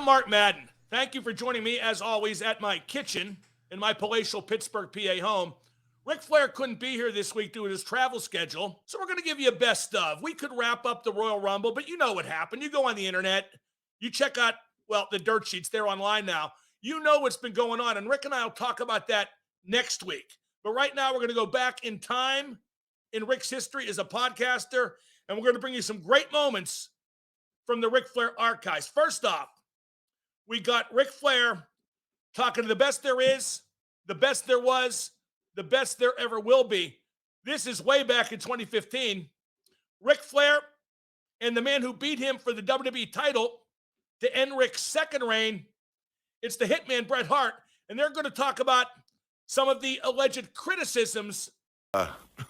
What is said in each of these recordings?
I'm Mark Madden. Thank you for joining me, as always, at my kitchen in my palatial Pittsburgh, PA home. Ric Flair couldn't be here this week due to his travel schedule, so we're going to give you a best of. We could wrap up the Royal Rumble, but you know what happened. You go on the internet, you check out, well, the dirt sheets. They're online now. You know what's been going on, and Rick and I will talk about that next week. But right now, we're going to go back in time in Rick's history as a podcaster, and we're going to bring you some great moments from the Ric Flair archives. First off, we got Ric Flair talking to the best there is, the best there was, the best there ever will be. This is way back in 2015. Ric Flair and the man who beat him for the WWE title to end Ric's second reign. It's the Hitman, Bret Hart, and they're going to talk about some of the alleged criticisms.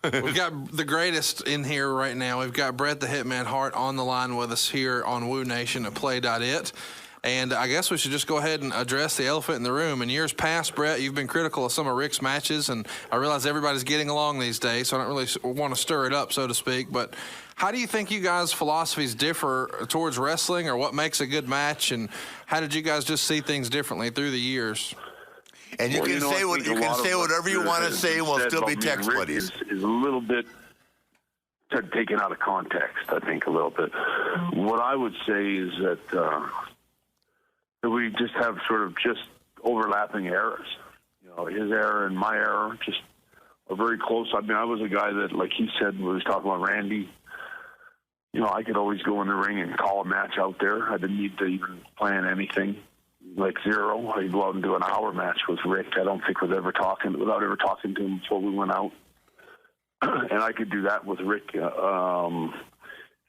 We've got the greatest in here right now. We've got Bret the Hitman Hart on the line with us here on Woo Nation at Play.it. And I guess we should just go ahead and address the elephant in the room. In years past, Bret, you've been critical of some of Ric's matches, and I realize everybody's getting along these days, so I don't really want to stir it up, so to speak. But how do you think you guys' philosophies differ towards wrestling, or what makes a good match, and how did you guys just see things differently through the years? And you can say whatever you want to say, and we'll still be text buddies. Is a little bit taken out of context, I think, a little bit. What I would say is that we just have sort of just overlapping eras. You know, his era and my era just are very close. I mean, I was a guy that, like he said, when he was talking about Randy, you know, I could always go in the ring and call a match out there. I didn't need to even plan anything. Like zero, I'd go out and do an hour match with Rick. I don't think without ever talking to him before we went out. And I could do that with Rick at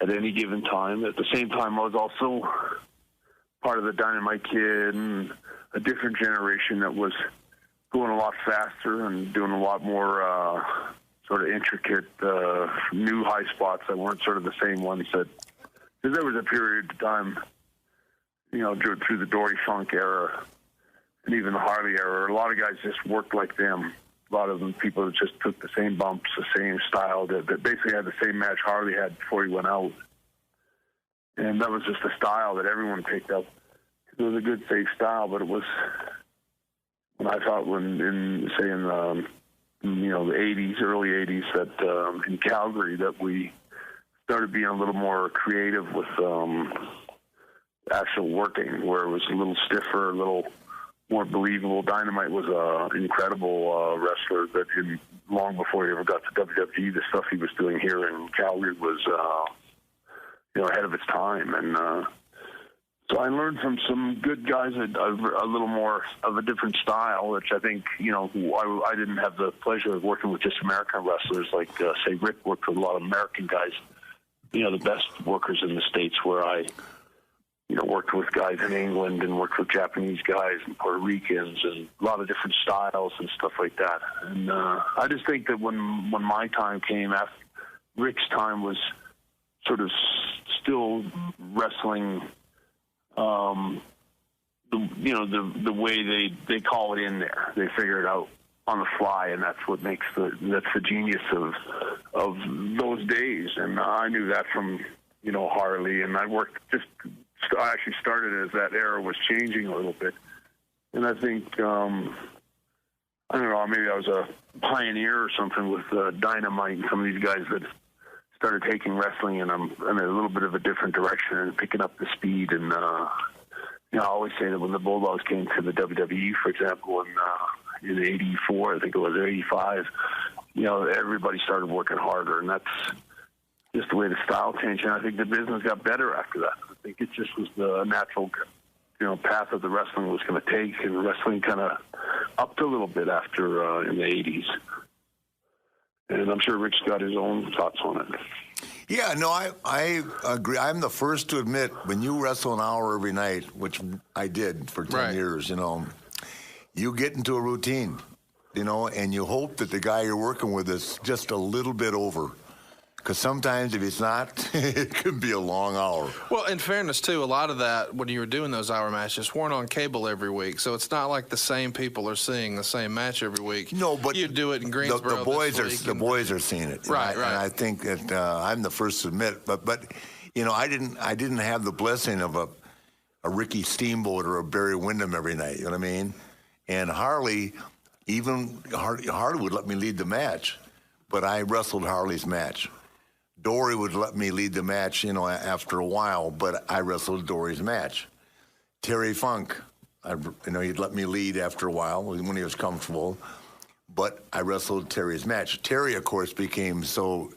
any given time. At the same time, I was also part of the Dynamite Kid and a different generation that was going a lot faster and doing a lot more sort of intricate new high spots that weren't sort of the same ones that, because there was a period of time, you know, through the Dory Funk era and even the Harley era, a lot of guys just worked like them. A lot of them, people that just took the same bumps, the same style, that basically had the same match Harley had before he went out. And that was just a style that everyone picked up. It was a good, safe style, but it was, when I thought in the 80s, early 80s, that in Calgary, that we started being a little more creative with actual working, where it was a little stiffer, a little more believable. Dynamite was an incredible wrestler that long before he ever got to WWE, the stuff he was doing here in Calgary was ahead of its time. And so I learned from some good guys a little more of a different style, which I think, you know, I didn't have the pleasure of working with just American wrestlers. Like, say, Rick worked with a lot of American guys, you know, the best workers in the States, where I, you know, worked with guys in England and worked with Japanese guys and Puerto Ricans and a lot of different styles and stuff like that. And I just think that when my time came, after Rick's time was sort of still wrestling, the way they call it in there. They figure it out on the fly, and that's what makes that's the genius of those days. And I knew that from, you know, Harley, and I actually started as that era was changing a little bit. And I think, I don't know, maybe I was a pioneer or something with Dynamite and some of these guys that started taking wrestling in a little bit of a different direction and picking up the speed. And, you know, I always say that when the Bulldogs came to the WWE, for example, in 84, I think it was, or 85, you know, everybody started working harder, and that's just the way the style changed. And I think the business got better after that. I think it just was the natural, you know, path that the wrestling was going to take, and wrestling kind of upped a little bit after in the 80s. And I'm sure Rick's got his own thoughts on it. Yeah, no, I agree. I'm the first to admit, when you wrestle an hour every night, which I did for 10 years, you know, you get into a routine, you know, and you hope that the guy you're working with is just a little bit over. Because sometimes if it's not, it could be a long hour. Well, in fairness, too, a lot of that, when you were doing those hour matches, weren't on cable every week. So it's not like the same people are seeing the same match every week. No, but you do it in Greensboro. The boys are seeing it. Right. And I think that I'm the first to admit. But you know, I didn't have the blessing of Ricky Steamboat or a Barry Windham every night. You know what I mean? And Harley, even Harley would let me lead the match, but I wrestled Harley's match. Dory would let me lead the match, after a while, but I wrestled Dory's match. Terry Funk, he'd let me lead after a while when he was comfortable, but I wrestled Terry's match. Terry, of course, became so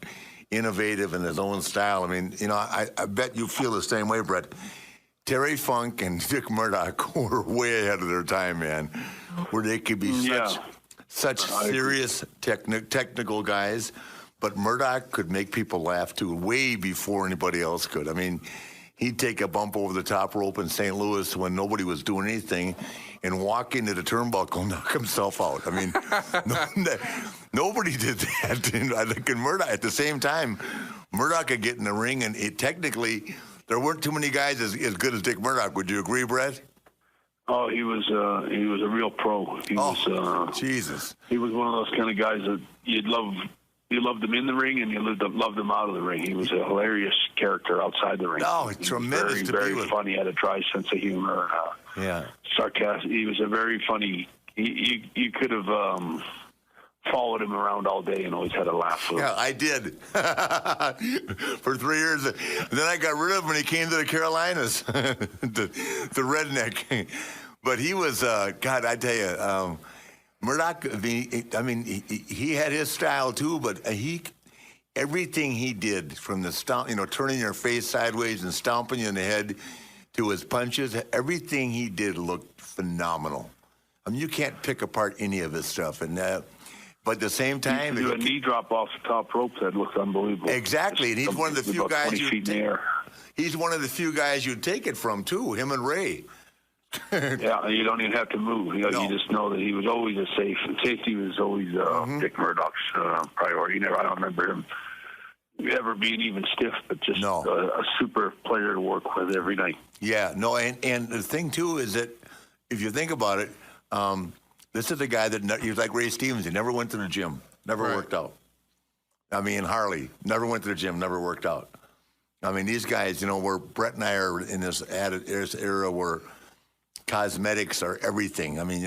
innovative in his own style. I mean, I bet you feel the same way, Bret. Terry Funk and Dick Murdoch were way ahead of their time, man, where they could be such serious technical guys. But Murdoch could make people laugh, too, way before anybody else could. I mean, he'd take a bump over the top rope in St. Louis when nobody was doing anything and walk into the turnbuckle and knock himself out. I mean, nobody did that. I think in Murdoch, at the same time, Murdoch could get in the ring, and technically, there weren't too many guys as good as Dick Murdoch. Would you agree, Bret? Oh, he was a real pro. Jesus. He was one of those kind of guys that you'd love. You loved him in the ring, and you loved him out of the ring. He was a hilarious character outside the ring. Oh, tremendous to be with. Very funny. Had a dry sense of humor. Sarcastic. He was a very funny. You could have followed him around all day and always had a laugh with him. Yeah, I did. For 3 years. Then I got rid of him when he came to the Carolinas, the redneck. But he was, God, I tell you, Murdoch, he had his style too, but everything he did, from the stomp, turning your face sideways and stomping you in the head, to his punches, everything he did looked phenomenal. I mean, you can't pick apart any of his stuff, but at the same time, he could do a knee drop off the top rope that looked unbelievable. Exactly, and he's one of the few guys he's one of the few guys you'd take it from too. Him and Ray. Yeah, you don't even have to move. You just know that he was always a safety was always Dick Murdoch's priority. I don't remember him ever being even stiff, but just a super player to work with every night. Yeah, and the thing too is that if you think about it, this is a guy that he was like Ray Stevens. He never went to the gym, never worked out. I mean, Harley never went to the gym, never worked out. I mean, these guys, where Bret and I are in this era where cosmetics are everything. I mean,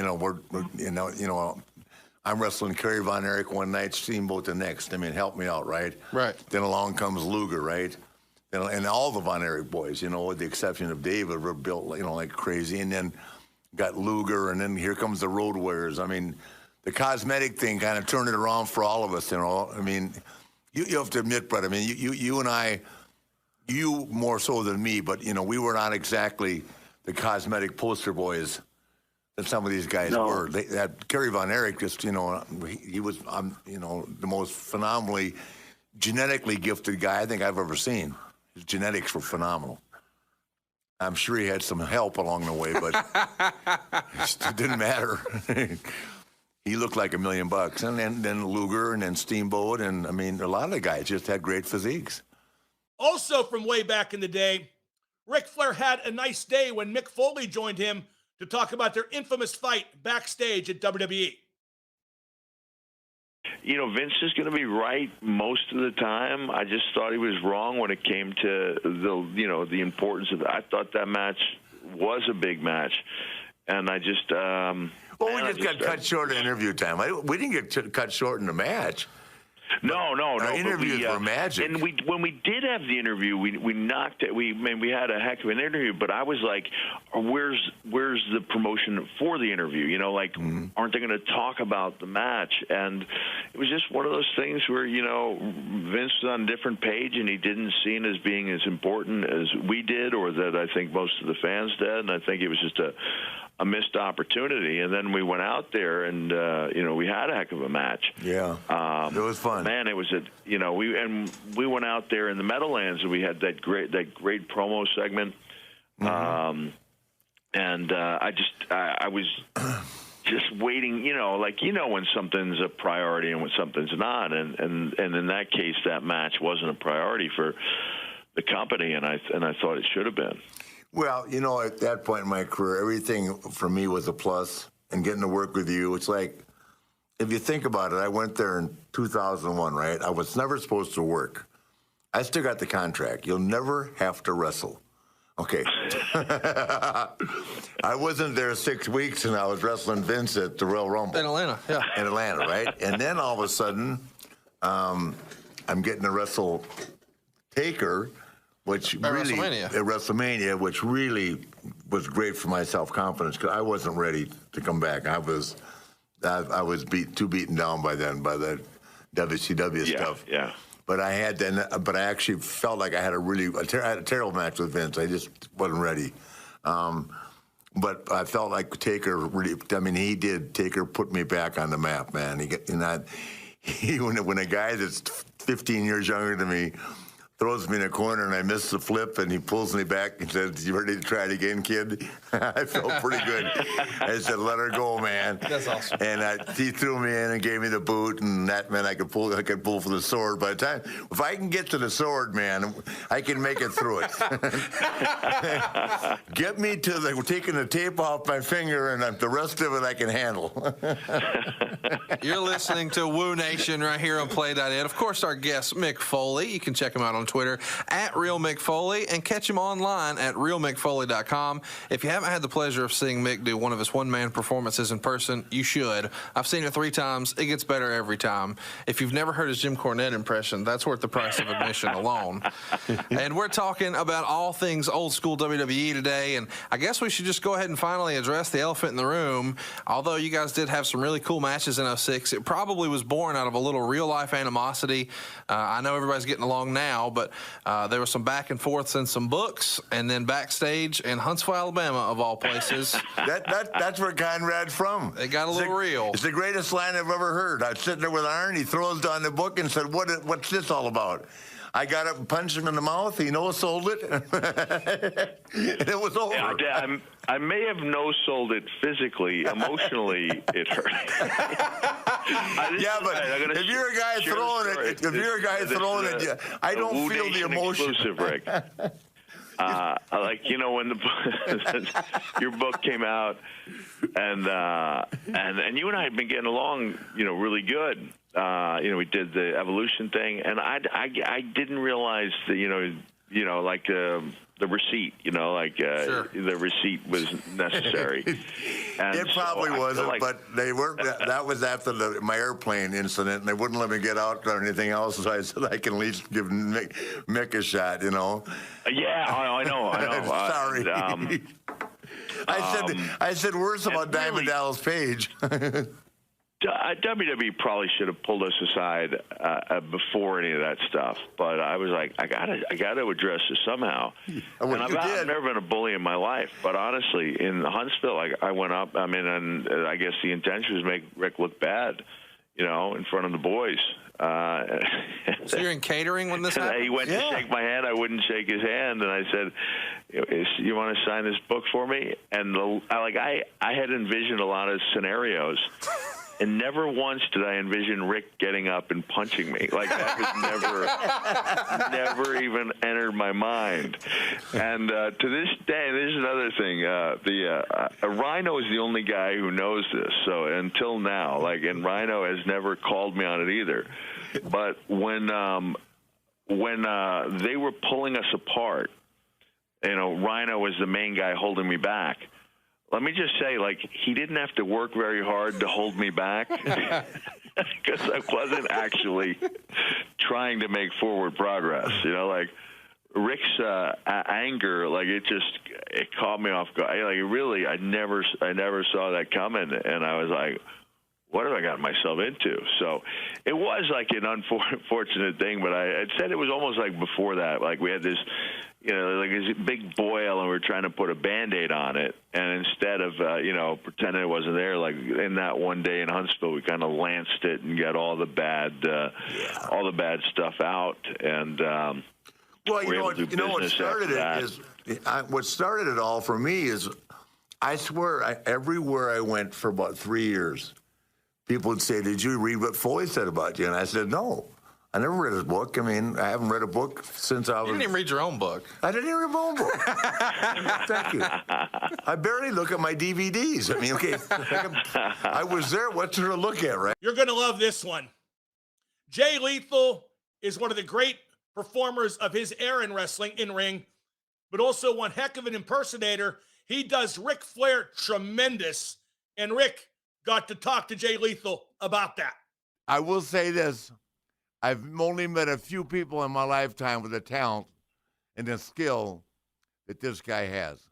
I'm wrestling Kerry Von Erich one night, Steamboat the next. I mean, help me out, right? Right. Then along comes Luger, right? And all the Von Erich boys, with the exception of David, were built, like crazy. And then got Luger, and then here comes the Road Warriors. I mean, the cosmetic thing kind of turned it around for all of us, I mean, you have to admit, Bret, I mean, you and I, you more so than me, but, we were not exactly the cosmetic poster boys that some of these guys were. That Kerry Von Erich just, he was, the most phenomenally genetically gifted guy I think I've ever seen. His genetics were phenomenal. I'm sure he had some help along the way, but it didn't matter. He looked like $1 million. And then Luger and then Steamboat. And I mean, a lot of the guys just had great physiques. Also from way back in the day, Ric Flair had a nice day when Mick Foley joined him to talk about their infamous fight backstage at WWE. Vince is going to be right most of the time. I just thought he was wrong when it came to the importance of it. I thought that match was a big match, and I just we just got cut short of interview time. We didn't get cut short in the match. No. Our interviews were magic. And when we did have the interview, we knocked it. We had a heck of an interview, but I was like, "Where's the promotion for the interview?" Aren't they going to talk about the match? And it was just one of those things where Vince was on a different page, and he didn't see it as being as important as we did, or that I think most of the fans did. And I think it was just a missed opportunity. And then we went out there, and we had a heck of a match. Yeah, it was fun. Man, it was we went out there in the Meadowlands, and we had that great promo segment. I was just waiting, when something's a priority and when something's not, and in that case, that match wasn't a priority for the company, and I thought it should have been. Well, at that point in my career, everything for me was a plus. And getting to work with you, it's like, if you think about it, I went there in 2001, right? I was never supposed to work. I still got the contract. You'll never have to wrestle. Okay. I wasn't there 6 weeks, and I was wrestling Vince at the Royal Rumble. In Atlanta, yeah. In Atlanta, right? And then all of a sudden, I'm getting to wrestle Taker, which At really WrestleMania. at WrestleMania, which really was great for my self-confidence because I wasn't ready to come back. I was too beaten down by then by the WCW stuff. Yeah. But I actually felt like I had I had a terrible match with Vince. I just wasn't ready. But I felt like Taker really. I mean, Taker put me back on the map, man. When a guy that's 15 years younger than me throws me in a corner and I miss the flip and he pulls me back and says, "You ready to try it again, kid?" I felt pretty good. I said, "Let her go, man." That's awesome. And he threw me in and gave me the boot, and that meant I could pull for the sword. By the time, if I can get to the sword, man, I can make it through it. Get me to taking the tape off my finger, and the rest of it I can handle. You're listening to Woo Nation right here on Play.it. Of course, our guest, Mick Foley. You can check him out on Twitter at Real Mick Foley and catch him online at realmickfoley.com. If you haven't had the pleasure of seeing Mick do one of his one-man performances in person, you should. I've seen it 3 times. It gets better every time. If you've never heard his Jim Cornette impression, that's worth the price of admission alone. And we're talking about all things old school WWE today, and I guess we should just go ahead and finally address the elephant in the room. Although you guys did have some really cool matches in 06, it probably was born out of a little real-life animosity. I know everybody's getting along now, but there was some back and forths in some books, and then backstage in Huntsville, Alabama, of all places. That's where Conrad's from. It got a little real. It's the greatest line I've ever heard. I was sitting there with Iron. He throws down the book and said, "What's this all about?" I got up and punched him in the mouth. He no-sold it. And it was over. Yeah, I may have no-sold it physically. Emotionally, it hurt. Yeah, but if you're a guy throwing it, I don't feel the emotion. Exclusive, Rick. Like, when your book came out, and you and I had been getting along, really good. We did the evolution thing, and I didn't realize that, like the receipt, Sure. the receipt was necessary. And it probably wasn't, like, but they were. That was after my airplane incident, and they wouldn't let me get out or anything else. So I said I can at least give Mick a shot, Yeah, I know. Sorry. I said worse about Diamond Dallas Page. WWE probably should have pulled us aside before any of that stuff, but I was like, I gotta address this somehow. Well, and I've never been a bully in my life, but honestly, in Huntsville, I went up. I mean, and I guess the intention was to make Rick look bad, in front of the boys. So you're in catering when this happened? He went to shake my hand. I wouldn't shake his hand, and I said, "You want to sign this book for me?" And I had envisioned a lot of scenarios. And never once did I envision Rick getting up and punching me. Like, that was never even entered my mind. And to this day, this is another thing. Rhino is the only guy who knows this. So until now, and Rhino has never called me on it either. But when they were pulling us apart, Rhino was the main guy holding me back. Let me just say, he didn't have to work very hard to hold me back because I wasn't actually trying to make forward progress. Rick's anger, it caught me off guard. Really, I never saw that coming, and I was like, what have I gotten myself into? So it was an unfortunate thing, but I said it was almost before that. We had this, this big boil, and we were trying to put a Band-Aid on it. And instead of, pretending it wasn't there, in that one day in Huntsville, we kind of lanced it and got all the bad stuff out. And well, what started it all for me is, I swear, everywhere I went for about 3 years, people would say, "Did you read what Foley said about you?" And I said, "No, I never read his book. I mean, I haven't read a book since I was..." You didn't even read your own book. I didn't even read my own book. Thank you. I barely look at my DVDs. I mean, okay, I was there. What's there to look at, right? You're going to love this one. Jay Lethal is one of the great performers of his era in wrestling, in ring. but also one heck of an impersonator. He does Ric Flair tremendous, and Rick got to talk to Jay Lethal about that. I will say this. I've only met a few people in my lifetime with the talent and the skill that this guy has.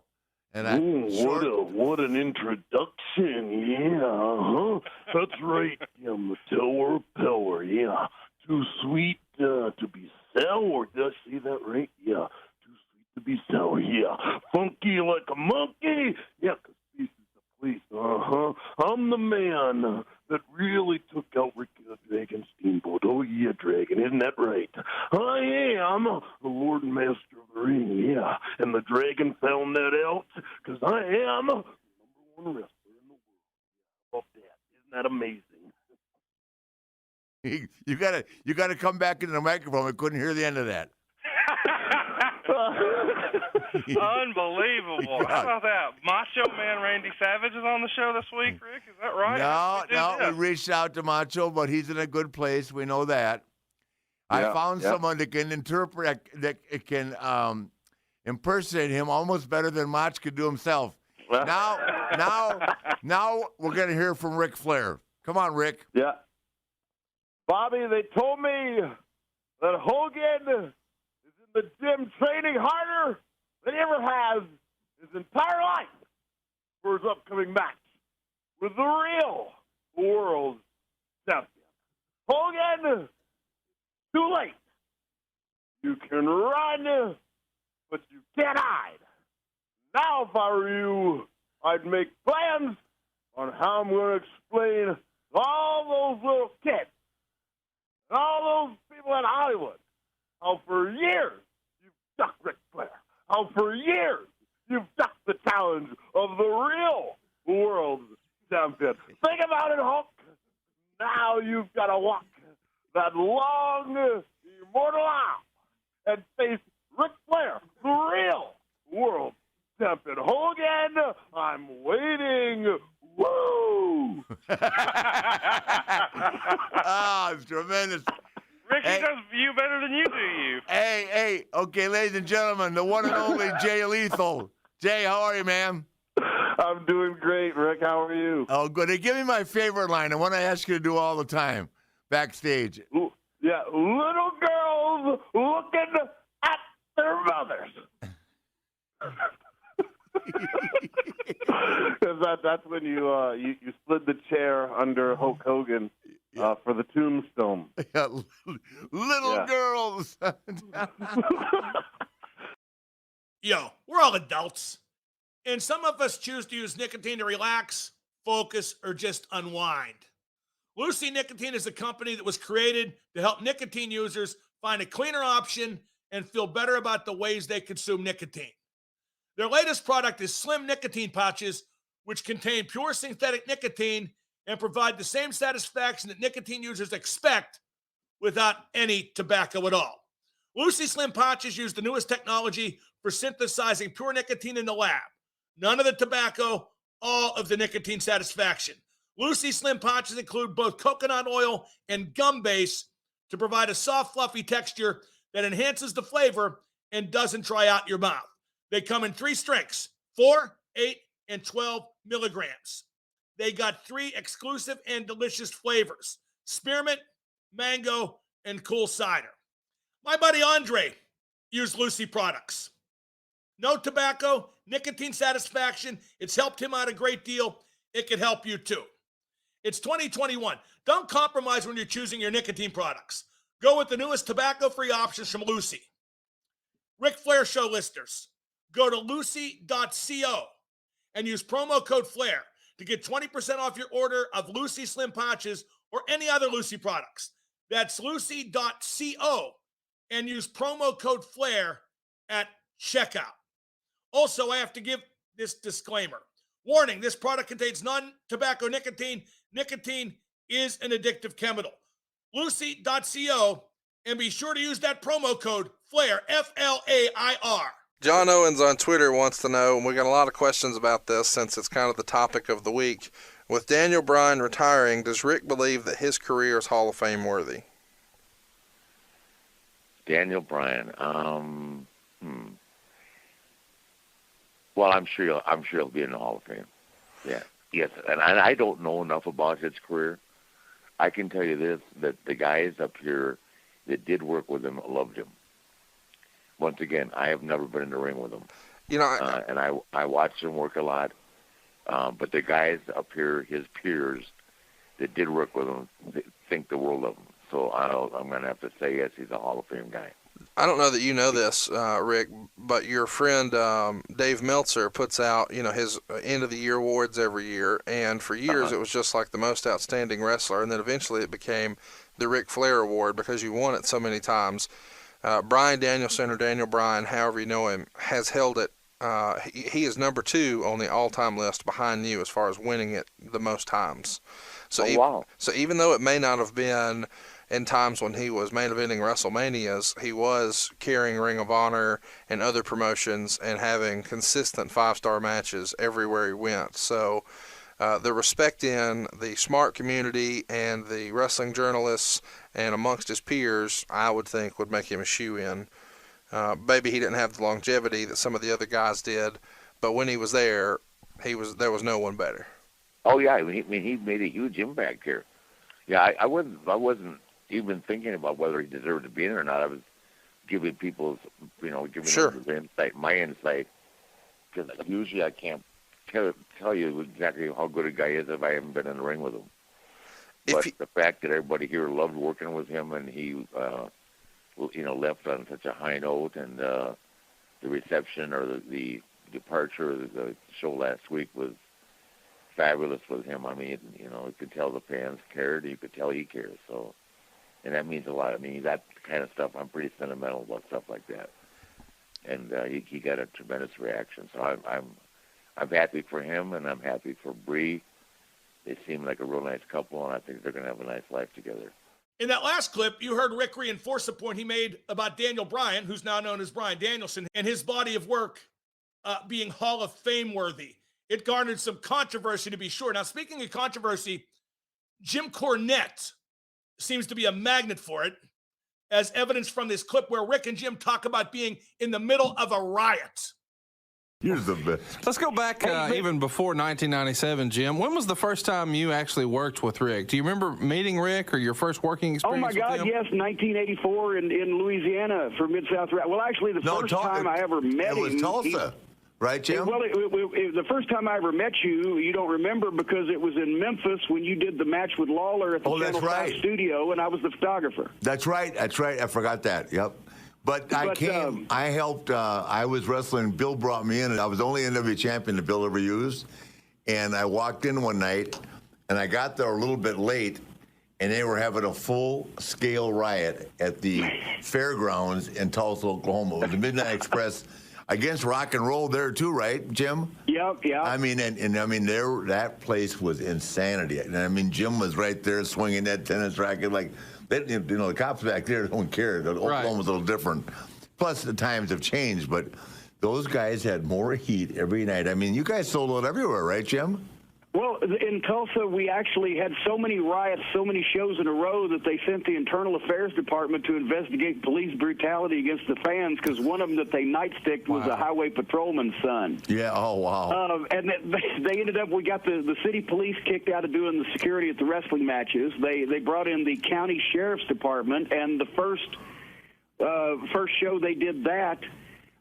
And what an introduction. Yeah, that's right. I'm the Tower Power. Yeah, too sweet to be sour. Did I say that right? Yeah, too sweet to be sour. Yeah, funky like a monkey. Yeah, 'cause peace is the police. I'm the man that really took out Rick Dragon Steamboat. Oh, yeah, Dragon, isn't that right? I am the Lord and Master of the Ring, yeah. And the Dragon found that out because I am the #1 wrestler in the world. How about that? Isn't that amazing? You gotta come back into the microphone. I couldn't hear the end of that. Unbelievable. How about that? Macho Man Randy Savage is on the show this week, Rick. Is that right? No, we reached out to Macho, but he's in a good place. We know that. I found someone that can interpret, that can impersonate him almost better than Mach could do himself. Now we're going to hear from Ric Flair. Come on, Rick. Yeah. Bobby, they told me that Hogan is in the gym training harder than he ever has his entire life for his upcoming match with the real world champion. Hogan, too late. You can run, but you can't hide. Now, if I were you, I'd make plans on how I'm going to explain to all those little kids and all those people in Hollywood how for years you've ducked Ric Flair. How for years you've ducked the challenge of the real world champion. Think about it, Hulk. Now you've got to walk that long, immortal aisle and face Ric Flair, the real world champion. Hogan, I'm waiting. Woo! It's tremendous. Ricky does you better than you do you. Hey, okay, ladies and gentlemen, the one and only Jay Lethal. Jay, how are you, man? I'm doing great, Rick. How are you? Oh, good. Hey, give me my favorite line, the one I ask you to do all the time, backstage. Ooh, yeah, little girls looking at their mothers. Because that's when you slid the chair under Hulk Hogan for the tombstone. Yeah, little girls. Yo, we're all adults. And some of us choose to use nicotine to relax, focus, or just unwind. Lucy Nicotine is a company that was created to help nicotine users find a cleaner option and feel better about the ways they consume nicotine. Their latest product is slim nicotine pouches, which contain pure synthetic nicotine and provide the same satisfaction that nicotine users expect without any tobacco at all. Lucy Slim pouches use the newest technology for synthesizing pure nicotine in the lab. None of the tobacco, all of the nicotine satisfaction. Lucy Slim pouches include both coconut oil and gum base to provide a soft, fluffy texture that enhances the flavor and doesn't dry out your mouth. They come in 3 strengths, 4, 8, and 12 milligrams. They got 3 exclusive and delicious flavors, spearmint, mango, and cool cider. My buddy Andre used Lucy products. No tobacco, nicotine satisfaction. It's helped him out a great deal. It could help you too. It's 2021. Don't compromise when you're choosing your nicotine products. Go with the newest tobacco-free options from Lucy. Ric Flair Show listeners, go to lucy.co and use promo code FLAIR to get 20% off your order of Lucy Slim Pouches or any other Lucy products. That's lucy.co and use promo code FLAIR at checkout. Also, I have to give this disclaimer. Warning, this product contains non-tobacco nicotine. Nicotine is an addictive chemical. Lucy.co, and be sure to use that promo code FLAIR, F-L-A-I-R. John Owens on Twitter wants to know, and we got a lot of questions about this since it's kind of the topic of the week. With Daniel Bryan retiring, does Rick believe that his career is Hall of Fame worthy? Daniel Bryan. Well, I'm sure he'll be in the Hall of Fame. Yeah, yes, and I don't know enough about his career. I can tell you this: that the guys up here that did work with him loved him. Once again, I have never been in the ring with him. You know, and I watched him work a lot. But the guys up here, his peers, that did work with him, think the world of him. So I'm going to have to say yes, he's a Hall of Fame guy. I don't know that you know this, Rick, but your friend Dave Meltzer puts out, his end of the year awards every year, and for years it was just like the most outstanding wrestler, and then eventually it became the Ric Flair Award because you won it so many times. Brian Danielson, or Daniel Bryan, however you know him, has held it. He is number 2 on the all-time list behind you as far as winning it the most times. So, wow. So even though it may not have been in times when he was main eventing WrestleManias, he was carrying Ring of Honor and other promotions and having consistent 5-star matches everywhere he went. So the respect in the smart community and the wrestling journalists and amongst his peers, I would think, would make him a shoe-in. Maybe he didn't have the longevity that some of the other guys did, but when he was there, there was no one better. Oh yeah, he made a huge impact here. Yeah, I wasn't even thinking about whether he deserved to be in or not. I was giving people, Sure. them my insight, because usually I can't tell you exactly how good a guy is if I haven't been in the ring with him. But the fact that everybody here loved working with him, and he, left on such a high note, and the reception or the departure of the show last week was fabulous with him. I mean, you could tell the fans cared. You could tell he cares. So, and that means a lot. I mean, that kind of stuff, I'm pretty sentimental about stuff like that. And he got a tremendous reaction. So I'm happy for him, and I'm happy for Bree. They seem like a real nice couple, and I think they're going to have a nice life together. In that last clip, you heard Rick reinforce a point he made about Daniel Bryan, who's now known as Bryan Danielson, and his body of work being Hall of Fame worthy. It garnered some controversy, to be sure. Now, speaking of controversy, Jim Cornette seems to be a magnet for it, as evidence from this clip where Rick and Jim talk about being in the middle of a riot. Here's the best. Let's go back even before 1997, Jim. When was the first time you actually worked with Rick? Do you remember meeting Rick or your first working experience with him? Oh, my God, yes, 1984 in Louisiana for Mid-South. Well, actually, the first time I ever met him. It was Tulsa, right, Jim? Well, the first time I ever met you, you don't remember because it was in Memphis when you did the match with Lawler at the Channel 5 studio, and I was the photographer. That's right. I forgot that. Yep. But I helped, I was wrestling, Bill brought me in, and I was the only NWA champion that Bill ever used. And I walked in one night, and I got there a little bit late, and they were having a full-scale riot at the fairgrounds in Tulsa, Oklahoma. It was the Midnight Express against rock and roll there, too, right, Jim? Yep. I mean, that place was insanity. And I mean, Jim was right there swinging that tennis racket like... the cops back there don't care. Oklahoma's a little different. Plus, the times have changed, but those guys had more heat every night. I mean, you guys sold out everywhere, right, Jim? Well, in Tulsa, we actually had so many riots, so many shows in a row that they sent the Internal Affairs Department to investigate police brutality against the fans because one of them that they nightsticked was a highway patrolman's son. Yeah, oh, wow. And they ended up, we got the city police kicked out of doing the security at the wrestling matches. They brought in the county sheriff's department, and the first show they did that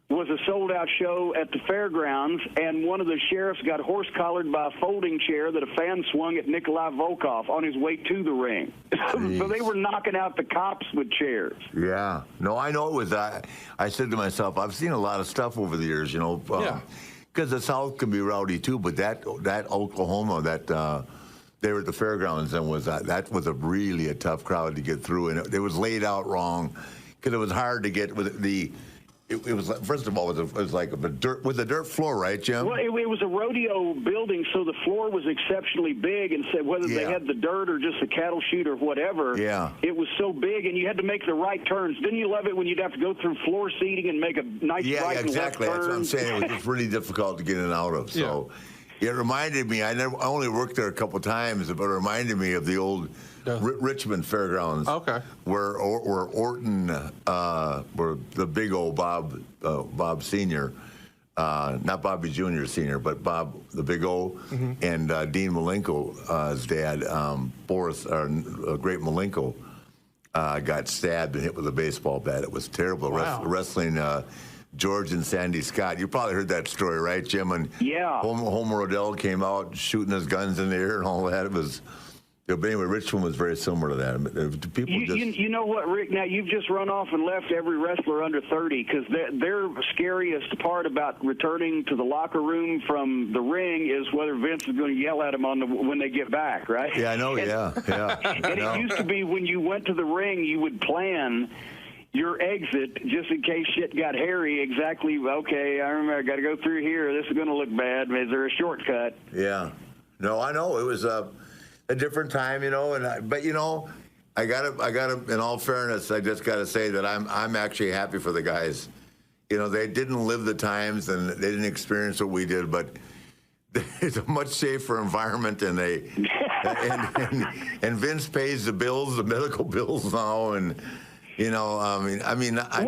was a sold-out show at the fairgrounds, and one of the sheriffs got horse-collared by a folding chair that a fan swung at Nikolai Volkov on his way to the ring. So they were knocking out the cops with chairs. Yeah. No, I know it was I said to myself, I've seen a lot of stuff over the years, because the South can be rowdy too, but that Oklahoma, they were at the fairgrounds, and that was a tough crowd to get through, and it was laid out wrong because it was hard to get with the... It was, first of all, it was like a dirt floor, right, Jim? Well, it was a rodeo building, so the floor was exceptionally big, and so whether they had the dirt or just a cattle chute or whatever, it was so big, and you had to make the right turns. Didn't you love it when you'd have to go through floor seating and make a nice right and left turn? That's what I'm saying. It was just really difficult to get in and out of. So it reminded me, I only worked there a couple times, but it reminded me of the old Richmond Fairgrounds, where Orton, where the big old Bob Senior not Bobby Jr. Sr., but Bob, the Big O, and Dean Malenko's dad, Boris, Great Malenko, got stabbed and hit with a baseball bat. It was terrible. Wow. Wrestling George and Sandy Scott. You probably heard that story, right, Jim? And Homer Odell came out shooting his guns in the air and all that. It was. But anyway, Richmond was very similar to that. People you know what, Rick? Now you've just run off and left every wrestler under 30 because their scariest part about returning to the locker room from the ring is whether Vince is going to yell at them when they get back, right? Yeah, I know. Yeah. And it used to be when you went to the ring, you would plan your exit just in case shit got hairy. Exactly. Okay, I remember. I got to go through here. This is going to look bad. Is there a shortcut? Yeah. No, I know it was a different time, you know. But you know, I gotta. In all fairness, I just gotta say that I'm actually happy for the guys. You know, they didn't live the times and they didn't experience what we did, but it's a much safer environment, and and Vince pays the bills, the medical bills now, and. You know,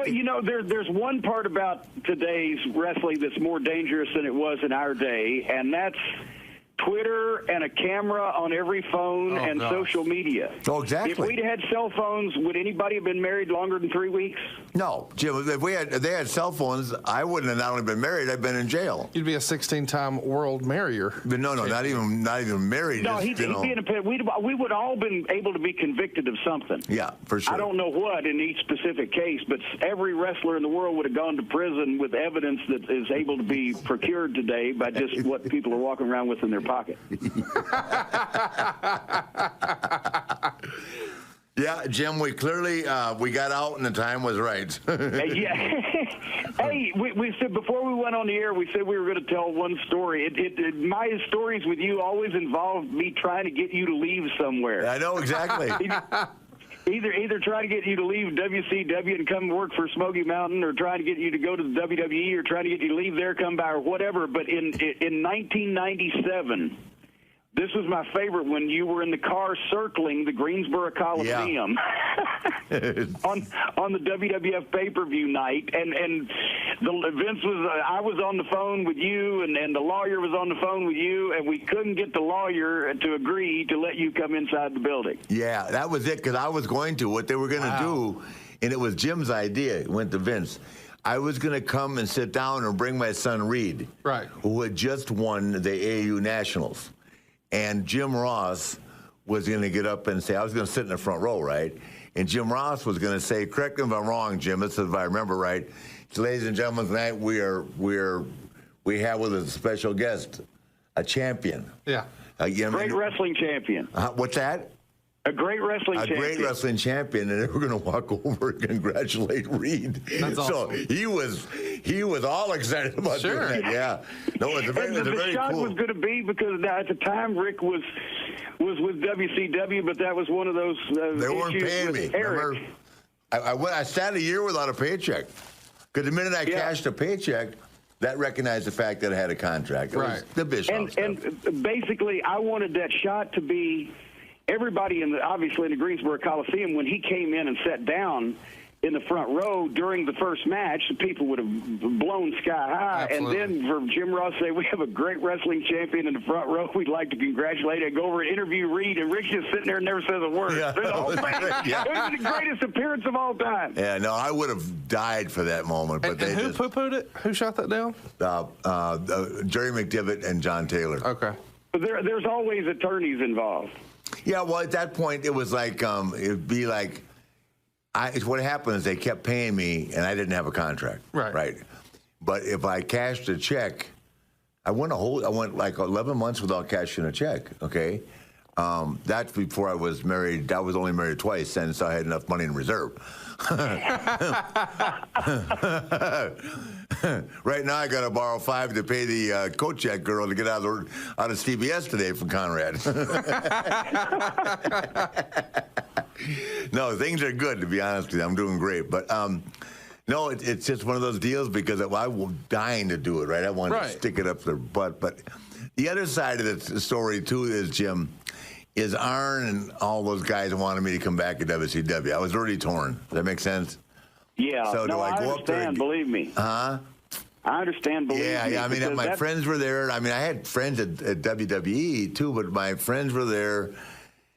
you know, there's one part about today's wrestling that's more dangerous than it was in our day, and that's Twitter and a camera on every phone and social media. Oh, exactly. If we'd had cell phones, would anybody have been married longer than 3 weeks? No, Jim. If they had cell phones, I wouldn't have not only been married, I'd been in jail. You'd be a 16-time world marrier. But no, not even married. No, just, he'd be in a pit. We would all been able to be convicted of something. Yeah, for sure. I don't know what in each specific case, but every wrestler in the world would have gone to prison with evidence that is able to be procured today by just what people are walking around with in their pocket. Yeah, Jim, we clearly we got out and the time was right. Yeah. Hey, we said before we went on the air, we said we were going to tell one story. My stories with you always involved me trying to get you to leave somewhere. I know, exactly. Either try to get you to leave WCW and come work for Smoky Mountain, or trying to get you to go to the WWE, or trying to get you to leave there, come by, or whatever. But in 1997, this was my favorite when you were in the car circling the Greensboro Coliseum on the WWF pay-per-view night, and Vince was I was on the phone with you, and the lawyer was on the phone with you, and we couldn't get the lawyer to agree to let you come inside the building. Yeah, that was it, because I was going to. What they were going to do, and it was Jim's idea, it went to Vince. I was going to come and sit down and bring my son Reed, right, who had just won the AAU Nationals. And Jim Ross was going to get up and say, I was going to sit in the front row, right? And Jim Ross was going to say, correct me if I'm wrong, Jim, this is if I remember right. So, ladies and gentlemen, tonight we have with us a special guest, a champion. Yeah. Great wrestling champion. What's that? A great wrestling champion. A great wrestling champion, and they were going to walk over and congratulate Reed. That's awesome. So he was all excited about doing that. Yeah. No, it's a very cool. The shot was going to be, because at the time Rick was with WCW, but that was one of those they weren't paying me. Eric. Remember, I sat a year without a paycheck, because the minute I cashed a paycheck, that recognized the fact that I had a contract. It was the Bischoff stuff. And basically, I wanted that shot to be. Everybody obviously in the Greensboro Coliseum, when he came in and sat down in the front row during the first match, the people would have blown sky high. Absolutely. And then for Jim Ross to say, we have a great wrestling champion in the front row, we'd like to congratulate and go over and interview Reed, and Rick's just sitting there and never says a word. Yeah. It was the greatest appearance of all time. Yeah, no, I would have died for that moment. But and who poo-pooed it? Who shot that down? Jerry McDivitt and John Taylor. Okay. But there's always attorneys involved. Yeah, well, at that point, it was like, it'd be like, what happened is they kept paying me, and I didn't have a contract. Right. But if I cashed a check, I went like 11 months without cashing a check, okay? That's before I was married. I was only married twice, and so I had enough money in reserve. Right now, I got to borrow $5 to pay the coat check girl to get out of CBS today from Conrad. No, things are good, to be honest with you. I'm doing great, but no, it's just one of those deals, because I was dying to do it. Right, I wanted to stick it up their butt. But the other side of the story too is, Jim, is Arn and all those guys wanted me to come back to WCW. I was already torn. Does that make sense? Yeah. So no, do I go understand, up there? Believe me. Huh? I understand. Believe me, I mean, my friends were there. I mean, I had friends at WWE too, but my friends were there.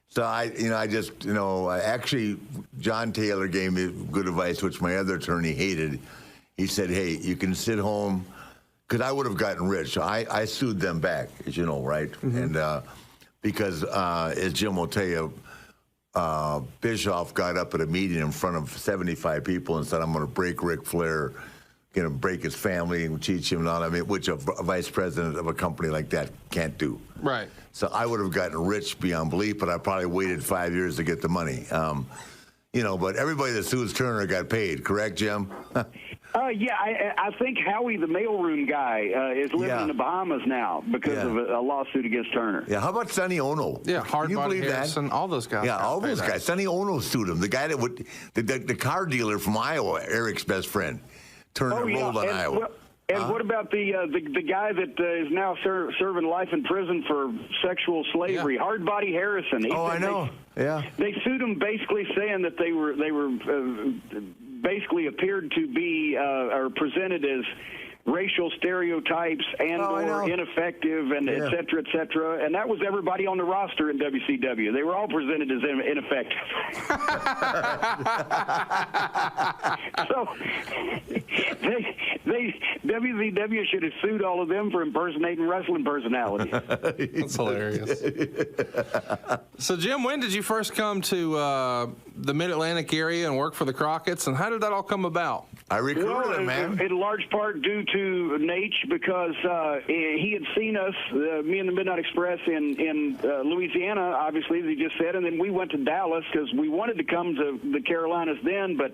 So actually, John Taylor gave me good advice, which my other attorney hated. He said, "Hey, you can sit home," because I would have gotten rich. So I sued them back, as you know, right? Mm-hmm. And because, as Jim will tell you, Bischoff got up at a meeting in front of 75 people and said, "I'm going to break Ric Flair, going to break his family and teach him," and all. I mean, which a vice president of a company like that can't do. Right. So I would have gotten rich beyond belief, but I probably waited 5 years to get the money. But everybody that sues Turner got paid, correct, Jim? I think Howie, the mailroom guy, is living in the Bahamas now because of a lawsuit against Turner. Yeah, how about Sonny Ono? Yeah, Hardbody Harrison, all those guys. Yeah, all those guys. Sonny Ono sued him. The guy that would, the car dealer from Iowa, Eric's best friend. Turner rolled on Iowa. What about the guy that is now serving life in prison for sexual slavery, Hardbody Harrison? I know. They sued him basically saying that they were basically appeared to be or presented as racial stereotypes or ineffective and et cetera, and that was everybody on the roster in WCW. They were all presented as ineffective. So WCW should have sued all of them for impersonating wrestling personalities. That's hilarious. So, Jim, when did you first come to the Mid-Atlantic area and work for the Crockett's, and how did that all come about? I recruited him, man. In large part due to Nate, because he had seen us, me and the Midnight Express, in Louisiana, obviously, as he just said, and then we went to Dallas because we wanted to come to the Carolinas then, but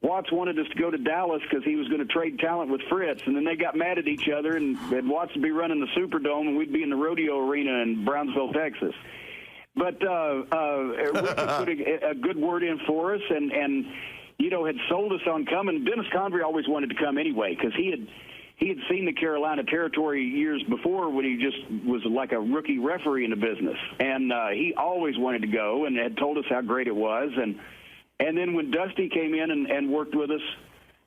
Watts wanted us to go to Dallas because he was going to trade talent with Fritz, and then they got mad at each other, and Watts would be running the Superdome, and we'd be in the rodeo arena in Brownsville, Texas. But Rick put a good word in for us, and had sold us on coming. Dennis Convery always wanted to come anyway because he had seen the Carolina territory years before when he just was like a rookie referee in the business, and he always wanted to go and had told us how great it was. And then when Dusty came in and worked with us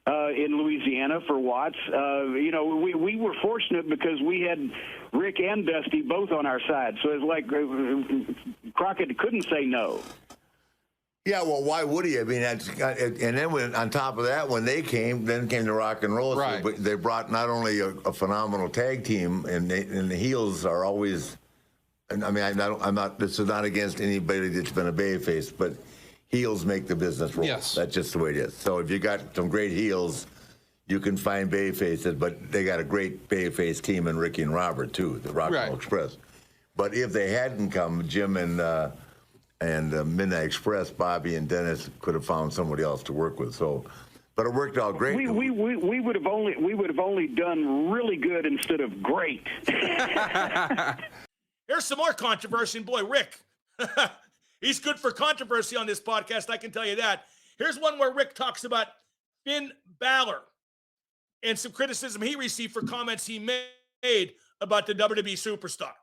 in Louisiana for Watts, we were fortunate because we had Rick and Dusty both on our side. So it's like Crockett couldn't say no. Yeah, well, why would he? I mean, and then on top of that, when they came, then came the Rock and Roll. Right. So they brought not only a phenomenal tag team, and the heels are always. And I mean, I'm not. This is not against anybody that's been a babyface, but heels make the business roll. Yes, that's just the way it is. So if you got some great heels, you can find babyfaces, but they got a great babyface team in Ricky and Robert too, the Rock and Roll Express. But if they hadn't come, Jim and Midnight Express, Bobby and Dennis could have found somebody else to work with. So, but it worked out great. We would have only done really good instead of great. Here's some more controversy, and boy, Rick, he's good for controversy on this podcast. I can tell you that. Here's one where Rick talks about Finn Balor and some criticism he received for comments he made about the WWE superstar.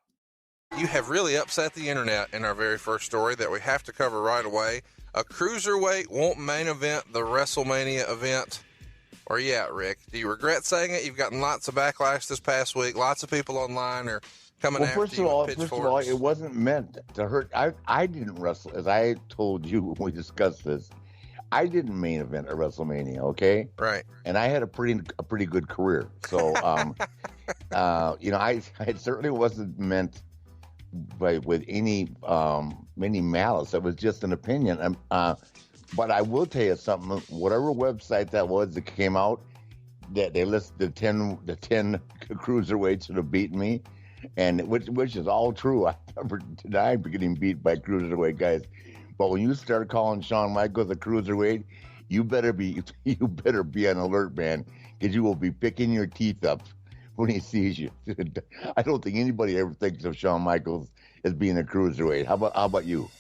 You have really upset the internet in our very first story that we have to cover right away. A cruiserweight won't main event the WrestleMania event. Or Rick, do you regret saying it? You've gotten lots of backlash this past week. Lots of people online are coming after you with pitchforks. First of all, it wasn't meant to hurt. I didn't wrestle, as I told you when we discussed this. I didn't main event at WrestleMania, okay? Right. And I had a pretty good career. So, I certainly wasn't meant with any malice. It was just an opinion. But I will tell you something. Whatever website that was that came out, that they listed the 10 cruiserweights that have beaten me, and which is all true. I never denied getting beat by cruiserweight guys. But when you start calling Shawn Michaels a cruiserweight, you better be on alert, man, because you will be picking your teeth up when he sees you. I don't think anybody ever thinks of Shawn Michaels as being a cruiserweight. How about you?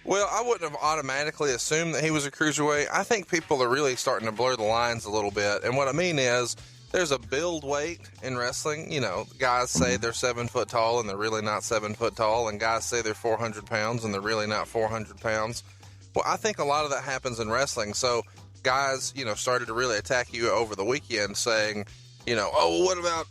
Well, I wouldn't have automatically assumed that he was a cruiserweight. I think people are really starting to blur the lines a little bit. And what I mean is there's a build weight in wrestling. You know, guys say they're 7 foot tall and they're really not 7 foot tall. And guys say they're 400 pounds and they're really not 400 pounds. Well, I think a lot of that happens in wrestling. So guys, started to really attack you over the weekend saying, what about,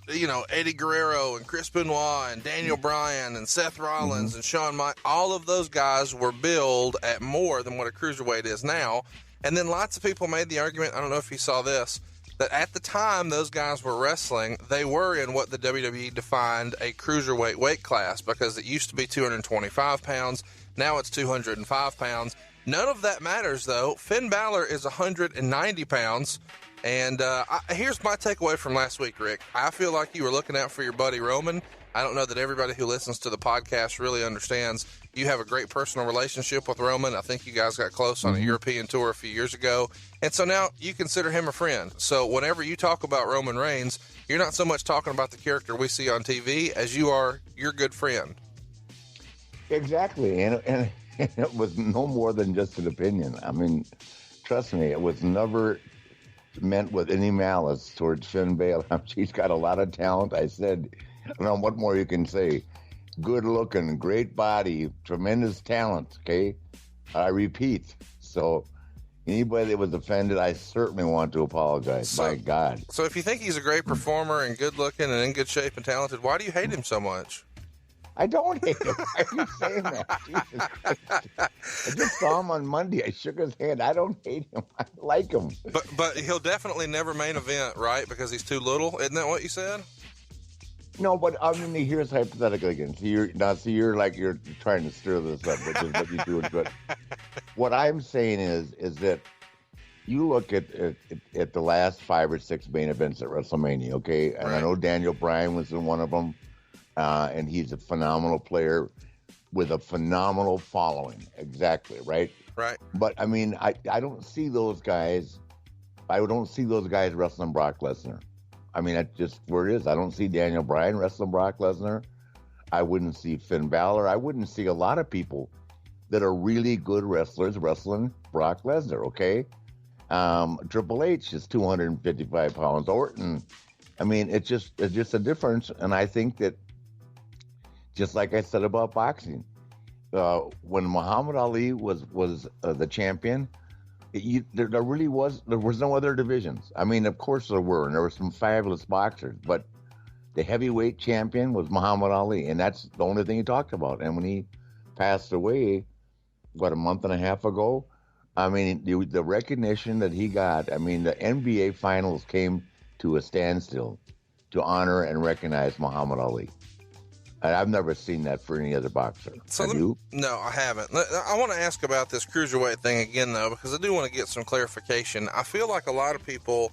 Eddie Guerrero and Chris Benoit and Daniel Bryan and Seth Rollins and Shawn Michaels. All of those guys were billed at more than what a cruiserweight is now. And then lots of people made the argument, I don't know if you saw this, that at the time those guys were wrestling, they were in what the WWE defined a cruiserweight weight class, because it used to be 225 pounds. Now it's 205 pounds. None of that matters, though. Finn Balor is 190 pounds. And here's my takeaway from last week, Rick. I feel like you were looking out for your buddy Roman. I don't know that everybody who listens to the podcast really understands. You have a great personal relationship with Roman. I think you guys got close on a European tour a few years ago. And so now you consider him a friend. So whenever you talk about Roman Reigns, you're not so much talking about the character we see on TV as you are your good friend. Exactly. And it was no more than just an opinion. I mean, trust me, it was never meant with any malice towards Finn Balor. He's got a lot of talent. I said, I don't know what more you can say. Good looking, great body, tremendous talent, okay? I repeat. So anybody that was offended, I certainly want to apologize. My God. So if you think he's a great performer and good looking and in good shape and talented, why do you hate him so much? I don't hate him. Why are you saying that? Jesus Christ. I just saw him on Monday. I shook his hand. I don't hate him. I like him. But he'll definitely never main event, right? Because he's too little. Isn't that what you said? No, but I mean, here's hypothetical again. So you're like you're trying to stir this up, which is what you do. But what I'm saying is that you look at the last 5 or 6 main events at WrestleMania, okay? And I know Daniel Bryan was in one of them. And he's a phenomenal player with a phenomenal following. Exactly, right? Right. But, I mean, I don't see those guys. I don't see those guys wrestling Brock Lesnar. I mean, that's just where it is. I don't see Daniel Bryan wrestling Brock Lesnar. I wouldn't see Finn Balor. I wouldn't see a lot of people that are really good wrestlers wrestling Brock Lesnar, okay? Triple H is 255 pounds. Orton, I mean, it's just a difference. And I think that, just like I said about boxing, when Muhammad Ali was the champion, there was no other divisions. I mean, of course there were, and there were some fabulous boxers, but the heavyweight champion was Muhammad Ali, and that's the only thing he talked about. And when he passed away, a month and a half ago, I mean, the recognition that he got, I mean, the NBA Finals came to a standstill to honor and recognize Muhammad Ali. I've never seen that for any other boxer. Have you? No, I haven't. I want to ask about this cruiserweight thing again, though, because I do want to get some clarification. I feel like a lot of people